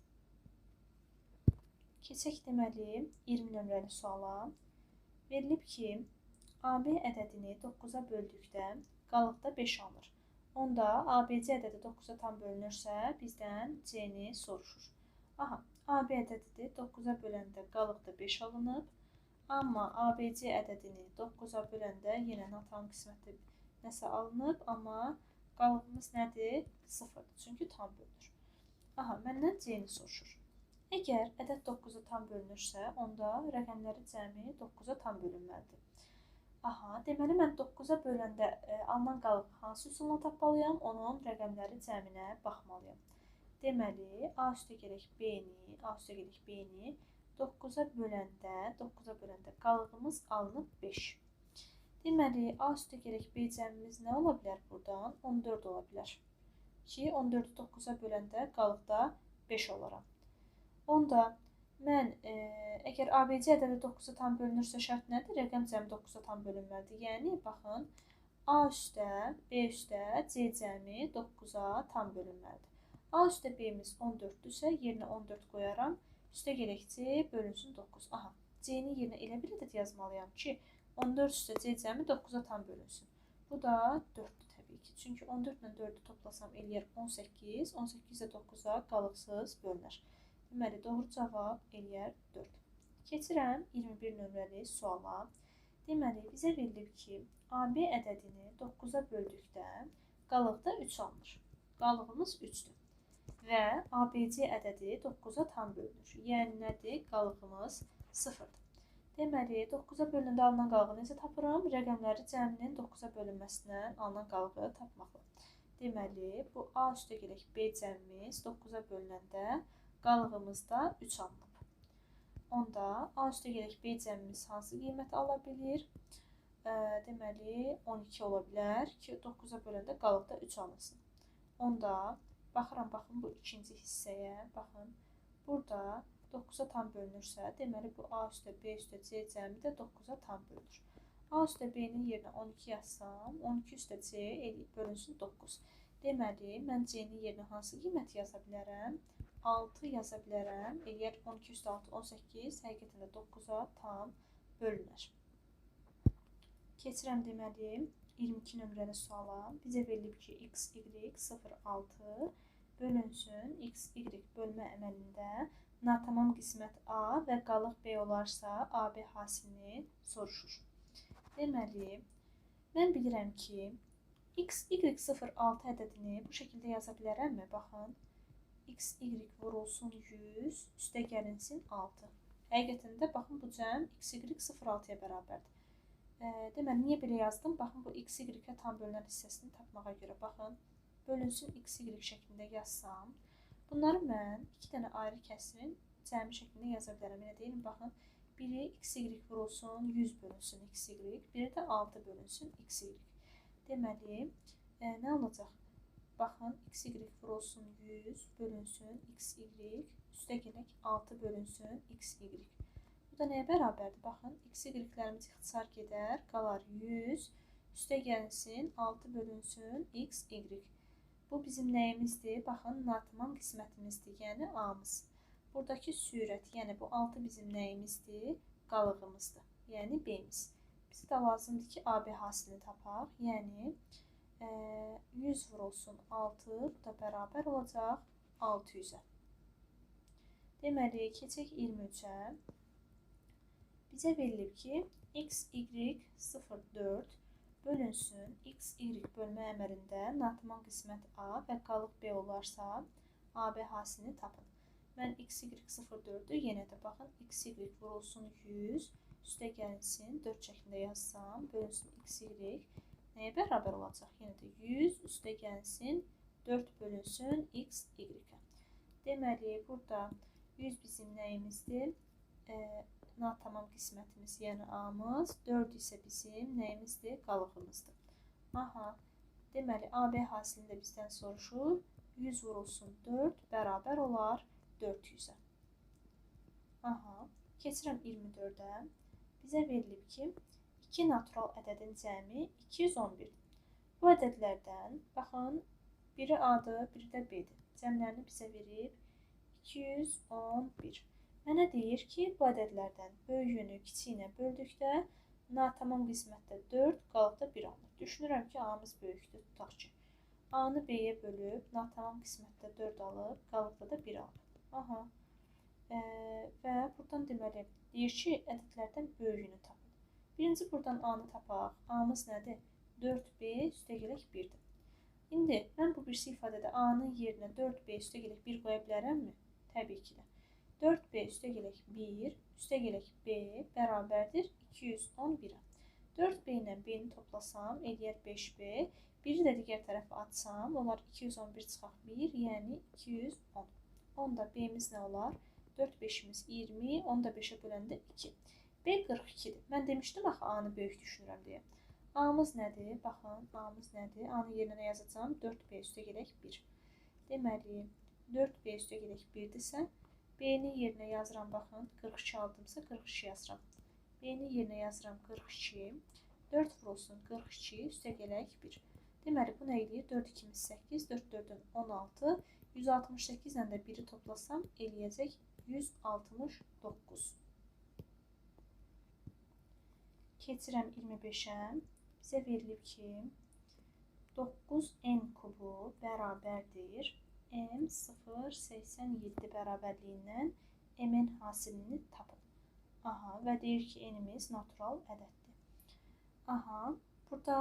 Keçək deməli 20 nömrəli suala. Verilib ki, AB ədədini 9-a böldükdə qalıqda 5 alınır. Onda ABC ədədi 9-a tam bölünürsə, bizdən C-ni soruşur. Aha, AB ədədidir 9-a böləndə qalıqda 5 alınıb. Amma ABC ədədini 9-a böləndə yenə natam qismətdə nəsə alınıb, amma qalığımız nədir? 0-dır, çünki tam bölünür. Aha, məndən C-ni soruşur. Əgər ədəd 9-a tam bölünürsə, onda rəqəmləri cəmi 9-a tam bölünməlidir. Aha, deməli mən 9-a böləndə alınan qalıq hansı üsulla tapmalıyam? Onun rəqəmləri cəminə baxmalıyam. Deməli, A üstə gələk B-ni 9-a böləndə qalığımız alınıb 5. Deməli, A üstə gələk B cəmimiz nə ola bilər buradan? 14 ola bilər. Ki, 14-ü 9-a böləndə qalıqda 5 olaram. Onda mən əgər ABC ədədi 9-a tam bölünürsə şərt nədir? Rəqəm cəmi 9-a tam bölünməlidir. Yəni, baxın, A üstə, B üstə, C cəmi 9-a tam bölünməlidir. A üstə B-miz 14-dürsə, yerinə 14 qoyaram. Üstə gələk C bölünsün 9. Aha, C-ni yerinə elə bir ədəd yazmalıyam ki, 14 üstə C cəmi 9-a tam bölünsün. Bu da 4-dür təbii ki. Çünki 14 ilə 4-ü toplasam eləyər 18. 18 də 9-a qalıqsız bölünər. Deməli, doğru cavab eləyər 4. Keçirəm 21 nömrəli suala. Deməli, bizə verilib ki, AB ədədini 9-a böldükdə qalıqda 3 alınır. Qalığımız 3-dür. Və ABC ədədi 9-a tam bölünür. Yəni, nədir? Qalığımız 0-dır. Deməli, 9-a bölündə alınan qalığı necə tapıram? Rəqəmləri cəminin 9-a bölünməsindən alınan qalığı tapmaqla. Deməli, bu A üstə gələk B cəmimiz 9-a bölünəndə qalığımızda 3 alınıb. Onda A üstə gələk B cəmimiz hansı qiymət ala bilir? Deməli, 12 ola bilər ki, 9-a böləndə qalıqda 3 alınsın. Onda, baxın bu ikinci hissəyə, baxın, burada 9-a tam bölünürsə, deməli, bu A üstə B üstə C cəmi də 9-a tam bölünür. A üstə B-nin yerinə 12 yazsam, 12 üstə C bölünsün 9. Deməli, mən C-nin yerinə hansı qiymət yaza bilərəm? 6 yaza bilərəm. Eləyər 12 üstə 6, 18. Həqiqətən də 9-a tam bölünər. Keçirəm deməli 22 nömrəli suala. Bizə verilib ki, x, y 0, 6 bölünsün. X, y bölmə əməlində natamam qismət A və qalıq B olarsa, AB hasilini soruşur. Deməli, mən bilirəm ki, x, y 0, 6 ədədini bu şəkildə yaza bilərəmmi? Baxın. X, y vurulsun 100, üstə gəlinsin 6. Həqiqətən də, baxın, bu cəm x, y 0,6-ya bərabərdir. Deməli, niyə belə yazdım? Baxın, bu x, y-ə tam bölünən hissəsini tapmağa görə, baxın, bölünsün x, y şəklində yazsam, bunları mən 2 dənə ayrı kəsirin cəmi şəklində yaza bilərəm. Yenə deyim, baxın, biri x, y vurulsun 100 bölünsün x, y, biri də 6 bölünsün x, y. Deməli, nə olacaq? Baxın, x, y vurulsun 100 bölünsün x, y, üstə gələk 6 bölünsün x, y. Bu da nəyə bərabərdir? Baxın, x, y-lərimiz ixtisar gedər, qalar 100, üstə gəlinsin 6 bölünsün x, y. Bu bizim nəyimizdir? Baxın, natamam qismətimizdir, yəni A-mız. Buradakı sürət, yəni bu 6 bizim nəyimizdir? Qalığımızdır, yəni B-miz. Bizə də lazımdır ki, AB hasilini tapaq, yəni 100 vurulsun 6, bu da bərabər olacaq 600-ə. Deməli, keçək 23-ə. Bizə verilib ki, x, y 0, 4 bölünsün. X, y bölmə əməlində natamam qismət A və qalıq B olarsa, AB hasilini tapın. Mən x, y 0, 4-ü yenə də baxın, x, y vurulsun 100, üstə gəlinsin, 4 şəklində yazsam, bölünsün x, y. Nəyə bərabər olacaq? Yenə də 100 üstə gəlsin, 4 bölünsün x, y-ə. Deməli, burada 100 bizim nəyimizdir? Natamam qismətimiz, yəni A-mız. 4 isə bizim nəyimizdir? Qalığımızdır. Aha, deməli, AB hasilini də bizdən soruşur. 100 vurulsun 4 bərabər olar 400-ə. Aha, keçirəm 24-ə. Bizə verilib ki, 2 natural ədədin cəmi 211. Bu ədədlərdən, baxın, biri A-dır, biri də B-dir. Cəmlərini bizə verib 211. Mənə deyir ki, bu ədədlərdən böyüyünü kiçiyinə böldükdə natamam qismətdə 4, qalıqda 1 alınır. Düşünürəm ki, A-mız böyükdür, tutaq ki. A-nı B-yə bölüb, natamam qismətdə 4 alıb, qalıqda da 1 alıb. Aha. Və buradan deməli, deyir ki, ədədlərdən böyüyünü tapın. Birinci buradan A-nı tapaq. A-mız nədir? 4B üstə gələk 1-dir. İndi mən bu birisi ifadədə A-nın yerinə 4B üstə gələk 1 qoya bilərəmmi? Təbii ki də. 4b üstəgələk 1 üstəgələk b bərabərdir 211-ə. 4b ilə b-ni toplasam, eləyər 5b. 1-i də digər tərəfə atsam, olar 211 çıxaq 1, yəni 210. Onda b-miz nə olar? 4, 5-imiz 20, onu da 5-ə böləndə 2. B 42-dir. Mən demişdim axı A-nı böyük düşünürəm deyə. A-mız nədir? Baxın, A-mız nədir? A-nın yerinə yazacağam 4b üstəgələk 1. Deməli, 4b üstəgələk 1-dirsə, B-nin yerinə yazıram, baxın, 42 aldımsa 42 yazıram. B-nin yerinə yazıram 42, 4 vurulsun 42 üstəgələk 1. Deməli, bu nə eləyir? 4, 2-miz 8, 4, 4-ün 16, 168 ilə də 1-i toplasam, eləyəcək 169. Keçirəm 25-ə. Bizə verilib ki, 9n kubu bərabərdir m087 bərabərliyindən m-in hasilini tapın. Aha, və deyir ki, n-imiz natural ədəddir. Aha, burada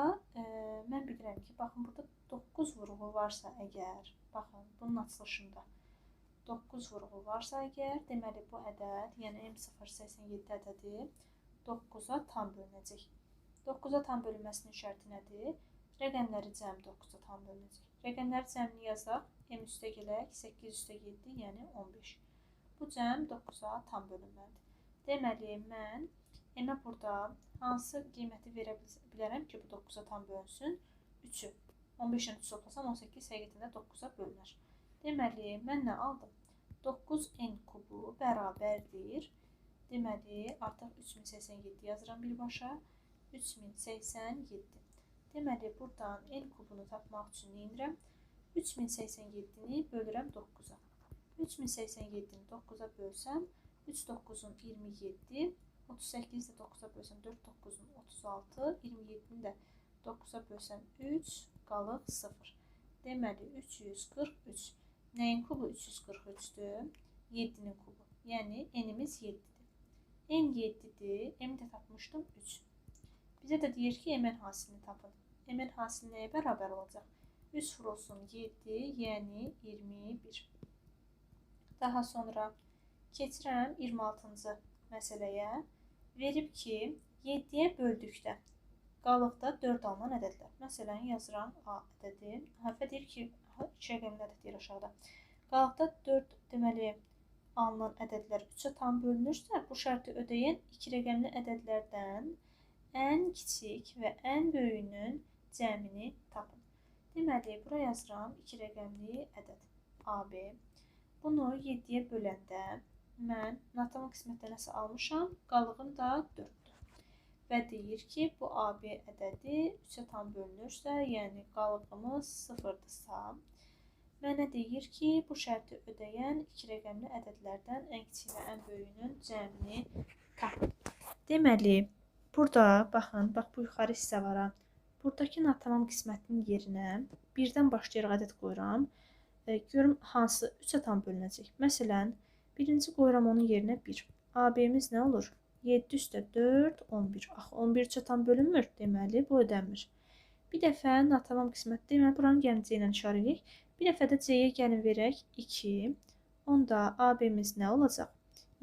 mən bilirəm ki, baxın, burada 9 vurğu varsa əgər, baxın, bunun açılışında 9 vurğu varsa əgər, deməli bu ədəd, yəni m087 ədədi 9-a tam bölünəcək. 9-a tam bölünməsinin şərti nədir? Rəqəmləri cəmi 9-a tam bölünəcək. Rəqəmləri cəmini yazaq, m üstəgələk 8 üstə 7, yəni 15. Bu cəm 9-a tam bölünməlidir. Deməli, mən m-ə burada hansı qiyməti verə bilərəm ki, bu 9-a tam bölünsün? 3-ü. 15-dən 3 toplasam 18 həqiqətən də 9-a bölünər. Deməli, mən nə aldım? 9n kubu bərabərdir. Deməli, artıq 3087 yazıram birbaşa. 3087. Deməli, buradan n kubunu tapmaq üçün neyinirəm? 3087-ni bölürəm 9-a. 3087-ni 9-a bölsəm, 3 9-un 27, 38-i də 9-a bölsəm, 4 9-un 36, 27-ni də 9-a bölsəm 3, qalıq 0. Deməli, 343. Nəyin kubu 343-dür? 7-nin kubu. Yəni, n-imiz 7-dir. n 7-dir, m də tapmışdım 3. Bizə də deyir ki, m-in hasilini tapın. M-in hasili nəyə bərabər olacaq? 3 vurulsun 7, yəni 21. Daha sonra keçirəm 26-cı məsələyə. Verib ki, 7-yə böldükdə qalıqda 4 alınan ədədlər. Məsələn, yazıram A ədədi. Və deyir ki, 2 rəqəmli ədəd deyir aşağıda. Qalıqda 4 deməli alınan ədədlər 3-ə tam bölünürsə, bu şərti ödəyən 2 rəqəmli ədədlərdən ən kiçik və ən böyüyünün cəmini tapın. Deməli, bura yazıram 2 rəqəmli ədəd AB. Bunu 7-yə böləndə mən natamı qismətdə nəsə almışam, qalığım da 4-dür. Və deyir ki, bu AB ədədi 3-ə tam bölünürsə, yəni qalığımız 0-dırsa, mənə deyir ki, bu şərti ödəyən 2 rəqəmli ədədlərdən ən kiçik və ən böyüyünün cəmini tapın. Deməli, burada, baxın, bax bu yuxarı hissə var. Buradakı natamam qismətinin yerinə 1-dən başlayaraq ədəd qoyuram. Görüm, hansı 3-ə tam bölünəcək. Məsələn, birinci qoyuram onun yerinə 1. AB-miz nə olur? 7 üstə 4, 11. Axı, 11 3-ə tam bölünmür. Deməli, bu ödənmir. Bir dəfə natamam qismətdə, deməli, buranın gəlin C ilə işarə edək. Bir dəfə də C-yə gəlin verək 2. Onda AB-miz nə olacaq?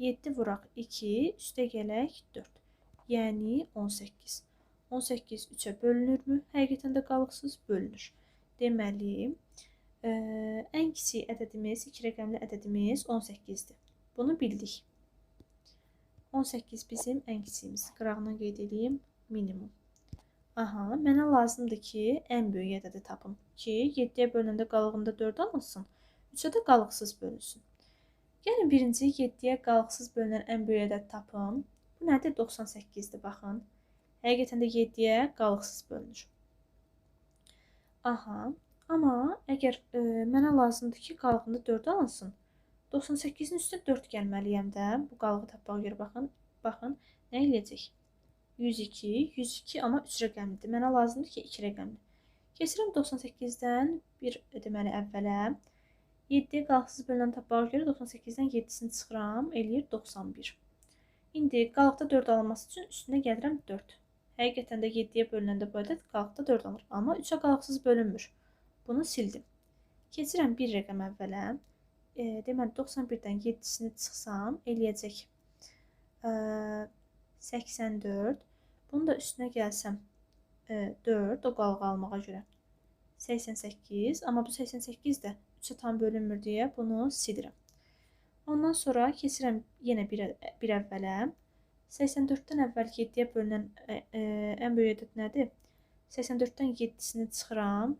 7 vuraq 2, üstə gələk 4. Yəni 18. 18 3-ə bölünürmü? Həqiqətən də qalıqsız bölünür. Deməli, ən kiçik ədədimiz, 2 rəqəmli ədədimiz 18-dir. Bunu bildik. 18 bizim ən kiçiyimiz. Qırağına qeyd edeyim, minimum. Aha, mənə lazımdır ki, ən böyük ədədi tapım ki, 7-yə bölünəndə qalığında 4 alınsın, 3-ə də qalıqsız bölünsün. Gəlin birinci 7-yə qalıqsız bölünən ən böyük ədəd tapım. Bu nədir? 98-dir, baxın. Həqiqətən də 7-yə qalıqsız bölünür. Aha, amma əgər mənə lazımdır ki, qalığında 4 alınsın, 98-in üstə 4 gəlməliyəm də. Bu qalığı tapmağa görə baxın, nə eləyəcək? 102, 102 amma 3 rəqəmlidir. Mənə lazımdır ki, 2 rəqəmli. Keçirəm 98-dən bir deməli əvvələ. 7-yə qalıqsız bölünən tapmağa görə 98-dən 7-sini çıxıram, eləyir 91. İndi qalıqda 4 alınması üçün üstünə gəlirəm 4. Həqiqətən də 7-yə bölünəndə bu ədəd qalıqda 4 alır. Amma 3-ə qalıqsız bölünmür. Bunu sildim. Keçirəm bir rəqəm əvvələ. deməli 91-dən 7-sini çıxsam eləyəcək 84. Bunu da üstünə gəlsəm 4 o qalığı almağa görə 88. Amma bu 88 də 3-ə tam bölünmür deyə bunu silirəm. Ondan sonra keçirəm yenə bir əvvələ. 84-dən əvvəl 7-yə bölünən ən böyük ədəd nədir? 84-dən 7-sini çıxıram.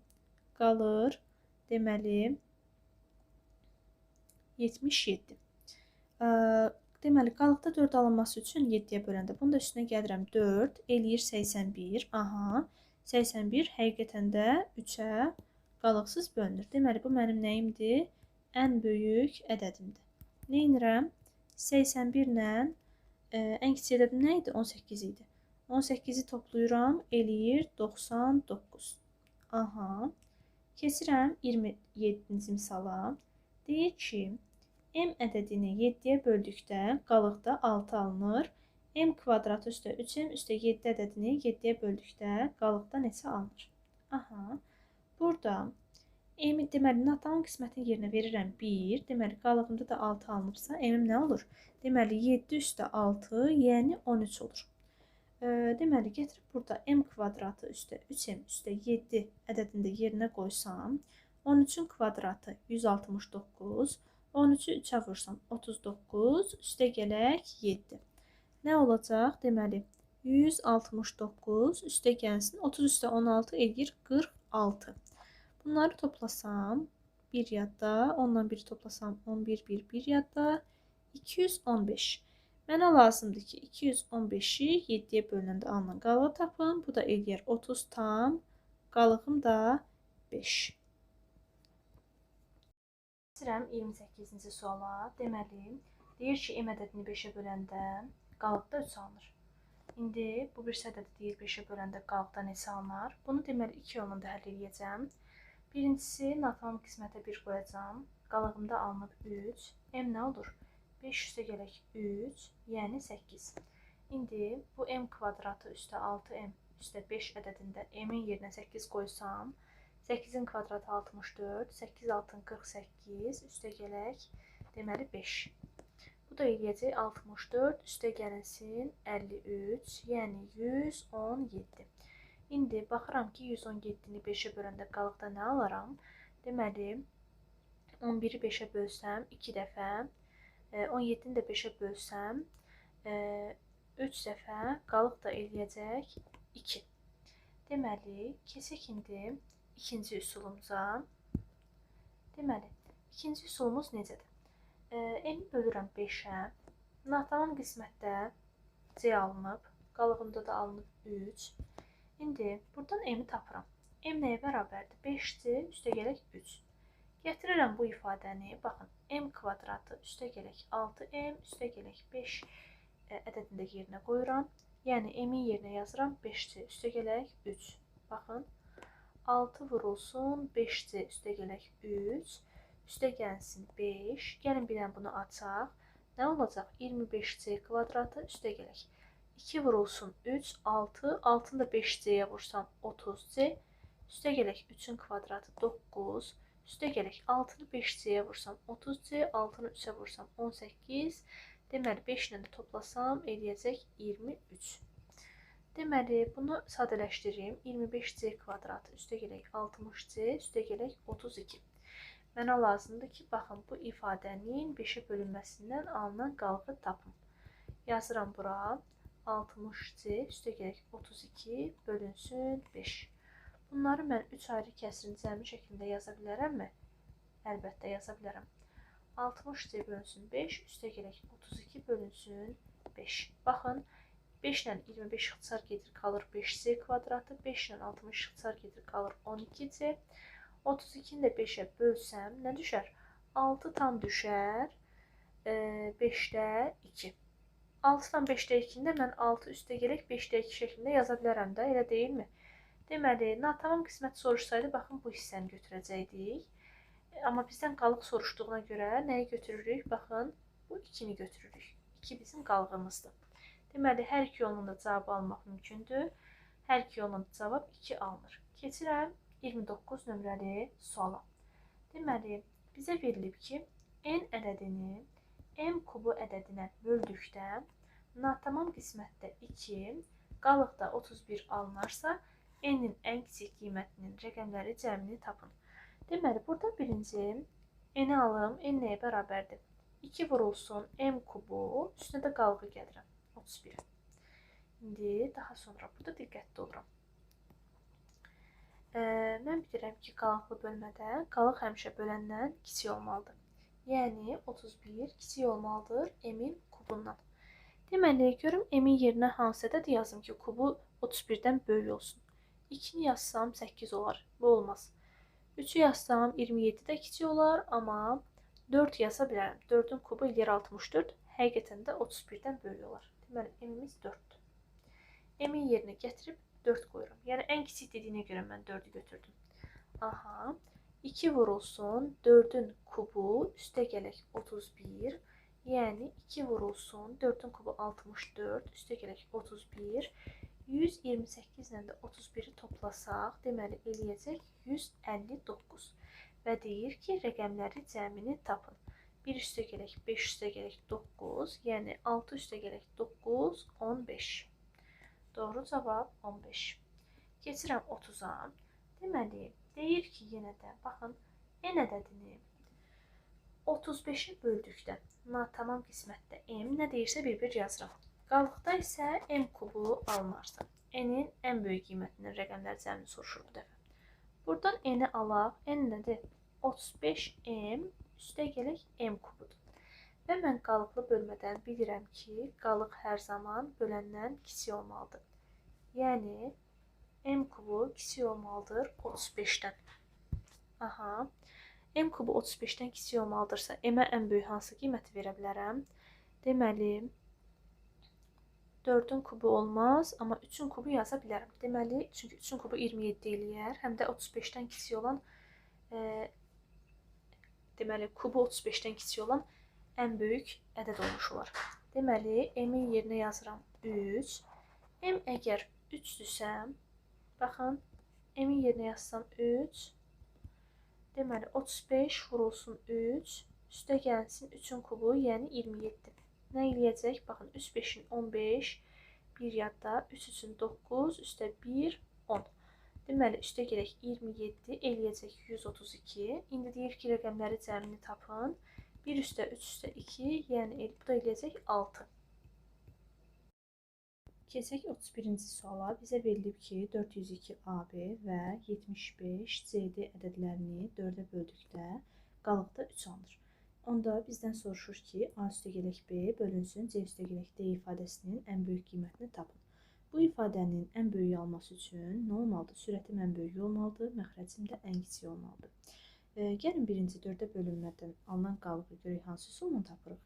Qalır deməli 77. Deməli qalıqda 4 alınması üçün 7-yə böləndə bunu da üstünə gəlirəm 4 eləyir 81. Aha, 81 həqiqətən də 3-ə qalıqsız bölünür. Deməli bu mənim nəyimdir? Ən böyük ədədimdir. Nə edirəm? 81 ilə ən kiçik ədədim nə idi? 18 idi. 18-i toplayıram, eləyir 99. Aha. Keçirəm 27-ci misala. Deyir ki, m ədədini 7-yə böldükdə qalıqda 6 alınır. M kvadratı üstə 3m üstə 7 ədədini 7-yə böldükdə qalıqda neçə alınır? Aha. Burada m deməli natanın qismətin yerinə verirəm 1. Deməli qalığımda da 6 alınıbsa m nə olur? Deməli 7 üstə 6, yəni 13 olur. Deməli gətirib burada m kvadratı üstə 3m üstə 7 ədədində yerinə qoysam 13-ün kvadratı 169, 13-ü 3-ə vursam 39, üstə gələk 7. Nə olacaq? Deməli 169 üstə gəlsin 30 üstə 16 eləyir 46. Bunları toplasam 1 yadda, ondan 1 toplasam 11, 1 yadda, 215. Mənə lazımdır ki, 215-i 7-yə bölünəndə alınan qalığı tapın. Bu da eləyər 30 tam, qalığım da 5. Keçirəm 28-ci suala. Deməli, deyir ki, m ədədini 5-ə böləndə qalıqda 3 alınır. İndi bu bir ədədi deyir 5-ə böləndə qalıqda neçə alınır? Bunu deməli 2 yolla da həll edəcəm. Birincisi, natanın qismətə 1 qoyacam. Qalığımda alınıb 3. M nə olur? 5 üstə gələk 3, yəni 8. İndi bu m kvadratı üstə 6m üstə 5 ədədində m-in yerinə 8 qoysam, 8-in kvadratı 64, 8 6 48, üstə gələk deməli 5. Bu da eləyəcək 64, üstə gələnsin 53, yəni 117. İndi baxıram ki, 117-ni 5-ə böləndə qalıqda nə alaram? Deməli, 11-i 5-ə bölsəm 2 dəfə, 17-ni də 5-ə bölsəm 3 dəfə, qalıq da eləyəcək 2. Deməli, keçək indi ikinci üsulumuza. Deməli, ikinci üsulumuz necədir? M bölürəm 5-ə, natanın qismətdə C alınıb, qalığında da alınıb 3. İndi buradan m-i tapıram. M nəyə bərabərdir? 5-dir, üstə gələk 3. Gətirirəm bu ifadəni, baxın, m kvadratı üstə gələk 6m, üstə gələk 5 ədədində yerinə qoyuram. Yəni, m-in yerinə yazıram 5-dir, üstə gələk 3. Baxın, 6 vurulsun, 5-dir, üstə gələk 3. Üstə gəlsin 5. Gəlin bir dənə bunu açaq. Nə olacaq? 25c kvadratı üstə gələk 2 vurulsun 3, 6, 6-nı da 5c-yə vursam 30c, üstə gələk 3-ün kvadratı 9, üstə gələk 6-nı 5c-yə vursam 30c, 6-nı 3-ə vursam 18, deməli 5 ilə də toplasam eləyəcək 23. Deməli, bunu sadələşdirim, 25c kvadratı üstə gələk 60c, üstə gələk 32. Mənə lazımdır ki, baxın, bu ifadənin 5-ə bölünməsindən alınan qalığı tapın. Yazıram bura. 60c üstə gələk 32 bölünsün 5. Bunları mən 3 ayrı kəsrin cəmi şəklində yaza bilərəmmi? Əlbəttə yaza bilərəm. 60c bölünsün 5 üstə gələk 32 bölünsün 5. Baxın, 5 ilə 25 ixtisar gedir, qalır 5c kvadratı. 5 ilə 60 ixtisar gedir, qalır 12c. 32-ni də 5-ə bölsəm nə düşər? 6 tam düşər 5-də 2. 6-dan 5-də 2-də mən 6 üstə gələk 5-də 2 şəklində yaza bilərəm də, elə deyilmi? Deməli, natamam qismət soruşsaydı, baxın, bu hissəni götürəcəkdik. Amma bizdən qalıq soruşduğuna görə nəyi götürürük? Baxın, bu 2-ni götürürük. 2 bizim qalığımızdır. Deməli, hər iki yolla da cavab almaq mümkündür. Hər iki yolla da cavab 2 alınır. Keçirəm 29 nömrəli suala. Deməli, bizə verilib ki, n ədədini m kubu ədədinə böldükdə natamam qismətdə 2, qalıqda 31 alınarsa, n-in ən kiçik qiymətinin rəqəmləri cəmini tapın. Deməli, burada birinci n-i alım, n nəyə bərabərdir? 2 vurulsun m kubu, üstünə də qalığı gəlirəm, 31. İndi daha sonra burada diqqətli oluram. Mən bilirəm ki, qalıqlı bölmədə qalıq həmişə böləndən kiçik olmalıdır. Yəni 31 kiçik olmalıdır m-in kubundan. Deməli, görüm m-in yerinə hansı ədəd yazım ki, kubu 31-dən böyük olsun. 2-ni yazsam 8 olar. Bu olmaz. 3-ü yazsam 27 də kiçik olar, amma 4 yaza bilərəm. 4-ün kubu eləyər 64, həqiqətən də 31-dən böyük olar. Deməli, m-imiz 4-dür. M-in yerinə gətirib 4 qoyuram. Yəni, ən kiçik dediyinə görə mən 4-ü götürdüm. Aha, 2 vurulsun 4-ün kubu, üstə gələk 31. Yəni, 2 vurulsun 4-ün kubu 64, üstə gələk 31. 128 ilə də 31-i toplasaq, deməli, eləyəcək 159. Və deyir ki, rəqəmləri cəmini tapın. 1 üstə gələk 5 üstə gələk 9, yəni 6 üstə gələk 9, 15. Doğru cavab 15. Keçirəm 30-a. Deməli, deyir ki, yenə də, baxın, n ədədini 35-i böldükdə natamam qismətdə m nə deyirsə bir-bir yazıraq. Qalıqda isə m kubu alınarsa, n-in ən böyük qiymətinin rəqəmlər cəmini soruşur bu dəfə. Buradan n-i alaq, n nədir? 35m üstə gələk m kubudur. Və mən qalıqlı bölmədən bilirəm ki, qalıq hər zaman böləndən kiçik olmalıdır. Yəni, m kubu kiçik olmalıdır 35-dən. Aha, m kubu 35-dən kiçik olmalıdırsa, m-ə ən böyük hansı qiyməti verə bilərəm? Deməli, 4-ün kubu olmaz, amma 3-ün kubu yaza bilərəm. Deməli, çünki 3-ün kubu 27 eləyər, həm də 35-dən kiçik olan, deməli, kubu 35-dən kiçik olan ən böyük ədəd olmuş olar. Deməli, m-in yerinə yazıram 3. M əgər 3-dürsə, baxın, m-in yerinə yazsam 3. Deməli, 35 vurulsun 3. Üstə gəlsin 3-ün kubu, yəni 27. Nə eləyəcək? Baxın, 3 5-in 15, 1 yadda, 3 üçün 9, üstə 1, 10. Deməli, üstə gələk 27, eləyəcək 132. İndi deyir ki, rəqəmləri cəmini tapın. 1 üstə 3 üstə 2, yəni bu da eləyəcək 6. Keçək 31-ci suala. Bizə verilib ki, 402 AB və 75 CD ədədlərini 4-ə böldükdə qalıqda 3 alınır. Onda bizdən soruşur ki, A üstə gələk B bölünsün C üstə gələk D ifadəsinin ən böyük qiymətini tapın. Bu ifadənin ən böyük alması üçün nə olmalıdır? Sürətim ən böyük olmalıdır, məxrəcim də ən kiçik olmalıdır. Gəlin birinci 4-ə bölünmədən alınan qalığı görək hansı üsulla tapırıq.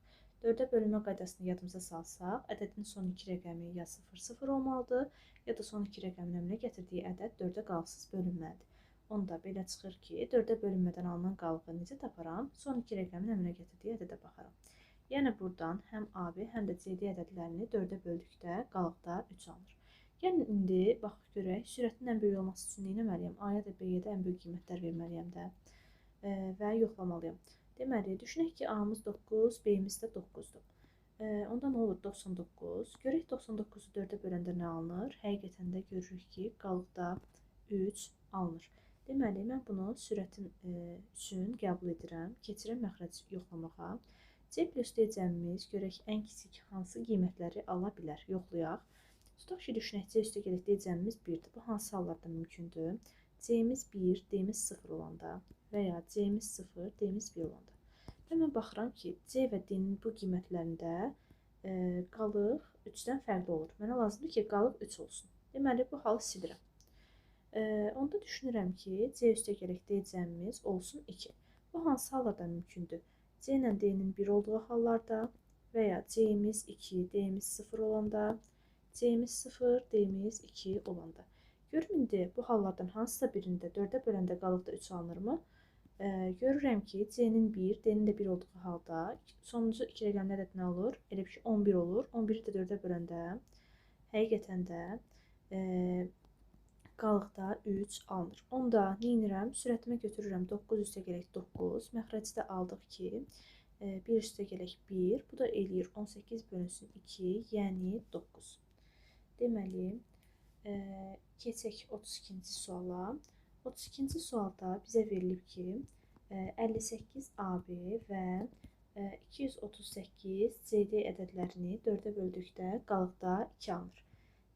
4-ə bölünmə qaydasını yadımıza salsaq, ədədin son 2 rəqəmi ya 0,0 olmalıdır, ya da son 2 rəqəmin əmələ gətirdiyi ədəd 4-ə qalıqsız bölünməlidir. Onda belə çıxır ki, 4-ə bölünmədən alınan qalığı necə taparam? Son 2 rəqəmin əmələ gətirdiyi ədədə baxaram. Yəni buradan həm AB, həm də CD ədədlərini 4-ə böldükdə qalıqda 3 alınır. Gəlin indi baxaq görək, sürətin ən böyük olması üçün nə etməliyəm? A-ya da B-yə də ən böyük qiymətlər verməliyəm də və yoxlamalıyam. Deməli, düşünək ki, A-mız 9, B-miz də 9-dur. Onda nə olur? 99. Görək 99-u 4-ə böləndə nə alınır? Həqiqətən də görürük ki, qalıqda 3 alınır. Deməli, mən bunu sürətim üçün qəbul edirəm. Keçirəm məxrəc yoxlamağa. C plus D cəmimiz görək ən kiçik hansı qiymətləri ala bilər? Yoxlayaq. Tutaq ki, düşünək C üstə gələk D cəmimiz 1-dir. Bu hansı hallarda mümkündür? C-miz 1, D-miz 0 olanda və ya C-miz 0, D-miz 1 olanda. Və mən baxıram ki, C və D-nin bu qiymətlərində qalıq 3-dən fərqli olur. Mənə lazımdır ki, qalıq 3 olsun. Deməli, bu halı silirəm. Onda düşünürəm ki, C üstə gələk D cəmimiz olsun 2. Bu hansı hallarda mümkündür? C ilə D-nin 1 olduğu hallarda və ya C-miz 2, D-miz 0 olanda, C-miz 0, D-miz 2 olanda. Görün indi bu hallardan hansısa birində 4-ə böləndə qalıqda 3 alınırmı? Görürəm ki, C-nin 1, D-nin də 1 olduğu halda sonuncu 2 rəqəmli ədəd nə olur? Elə bir ki, 11 olur. 11-i də 4-ə böləndə həqiqətən də qalıqda 3 alınır. Onda nə edirəm? Sürətimə götürürəm 9 üstə gələk 9. Məxrəci də aldıq ki, 1 üstəgələk 1. Bu da eləyir 18 bölünsün 2, yəni 9. Deməli, keçək 32-ci suala. 32-ci sualda bizə verilib ki, 58 AB və 238 CD ədədlərini 4-ə böldükdə qalıqda 2 alınır.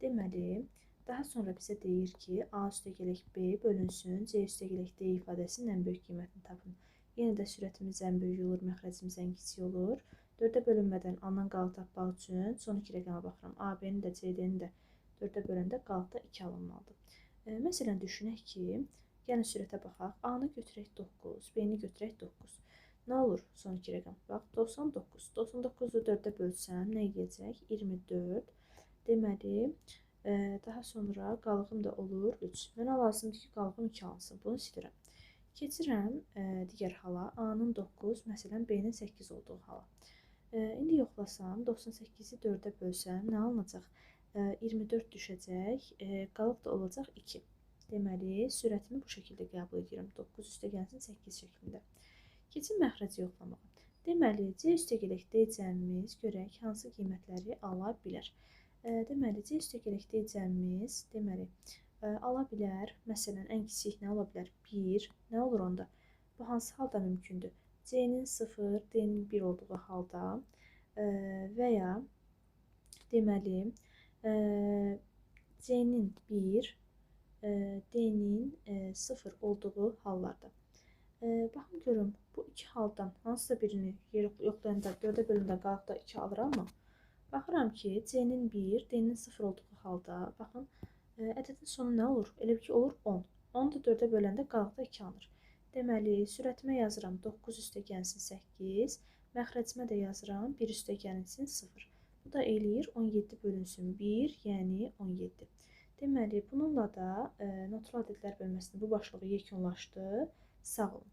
Deməli, daha sonra bizə deyir ki, A üstəgələk B bölünsün C üstəgələk D ifadəsinin ən böyük qiymətini tapın. Yenə də sürətimiz ən böyük olur, məxrəcimiz ən kiçik olur. 4-ə bölünmədən alınan qalıq tapmaq üçün son iki rəqəmə baxıram. AB-ni də CD-ni də 4-ə böləndə qalıqda 2 alınmalıdır. Məsələn, düşünək ki, yəni sürətə baxaq. A-nı götürək 9, B-ni götürək 9. Nə olur son iki rəqəm? Bax, 99. 99-u 4-ə bölsəm nə edəcək? 24. Deməli, daha sonra qalığım da olur 3. Mənə lazımdır ki, qalığım 2 alınsın. Bunu silirəm. Keçirəm digər hala. A-nın 9, məsələn, B-nin 8 olduğu hala. İndi yoxlasam, 98-i 4-ə bölsəm nə alınacaq? 24 düşəcək, qalıq da olacaq 2. Deməli, sürətimi bu şəkildə qəbul edirəm. 9 üstəgəlsin 8 şəklində. Keçin məxrəci yoxlamağa. Deməli, C üstəgələk D cəmimiz görək hansı qiymətləri ala bilər. Deməli, C üstəgələk D cəmimiz ala bilər. Məsələn, ən kiçik nə ola bilər? 1. Nə olur onda? Bu hansı halda mümkündür? C-nin 0, D-nin 1 olduğu halda və ya deməli, C-nin 1, D-nin 0 olduğu hallarda. Baxın görüm, bu iki haldan hansısa birini yoxlayanda 4-ə bölündə qalıqda 2 alırammı? Baxıram ki, C-nin 1, D-nin 0 olduğu halda, baxın, ədədin sonu nə olur? Elə ki, olur 10. 10 da 4-ə böləndə qalıqda 2 alınır. Deməli, sürətimə yazıram 9 üstəgəlsin 8, məxrəcimə də yazıram 1 üstəgəlsin 0. Bu da eləyir 17 bölünsün 1, yəni 17. Deməli, bununla da natural ədədlər bölməsinin bu başlığı yekunlaşdı. Sağ olun.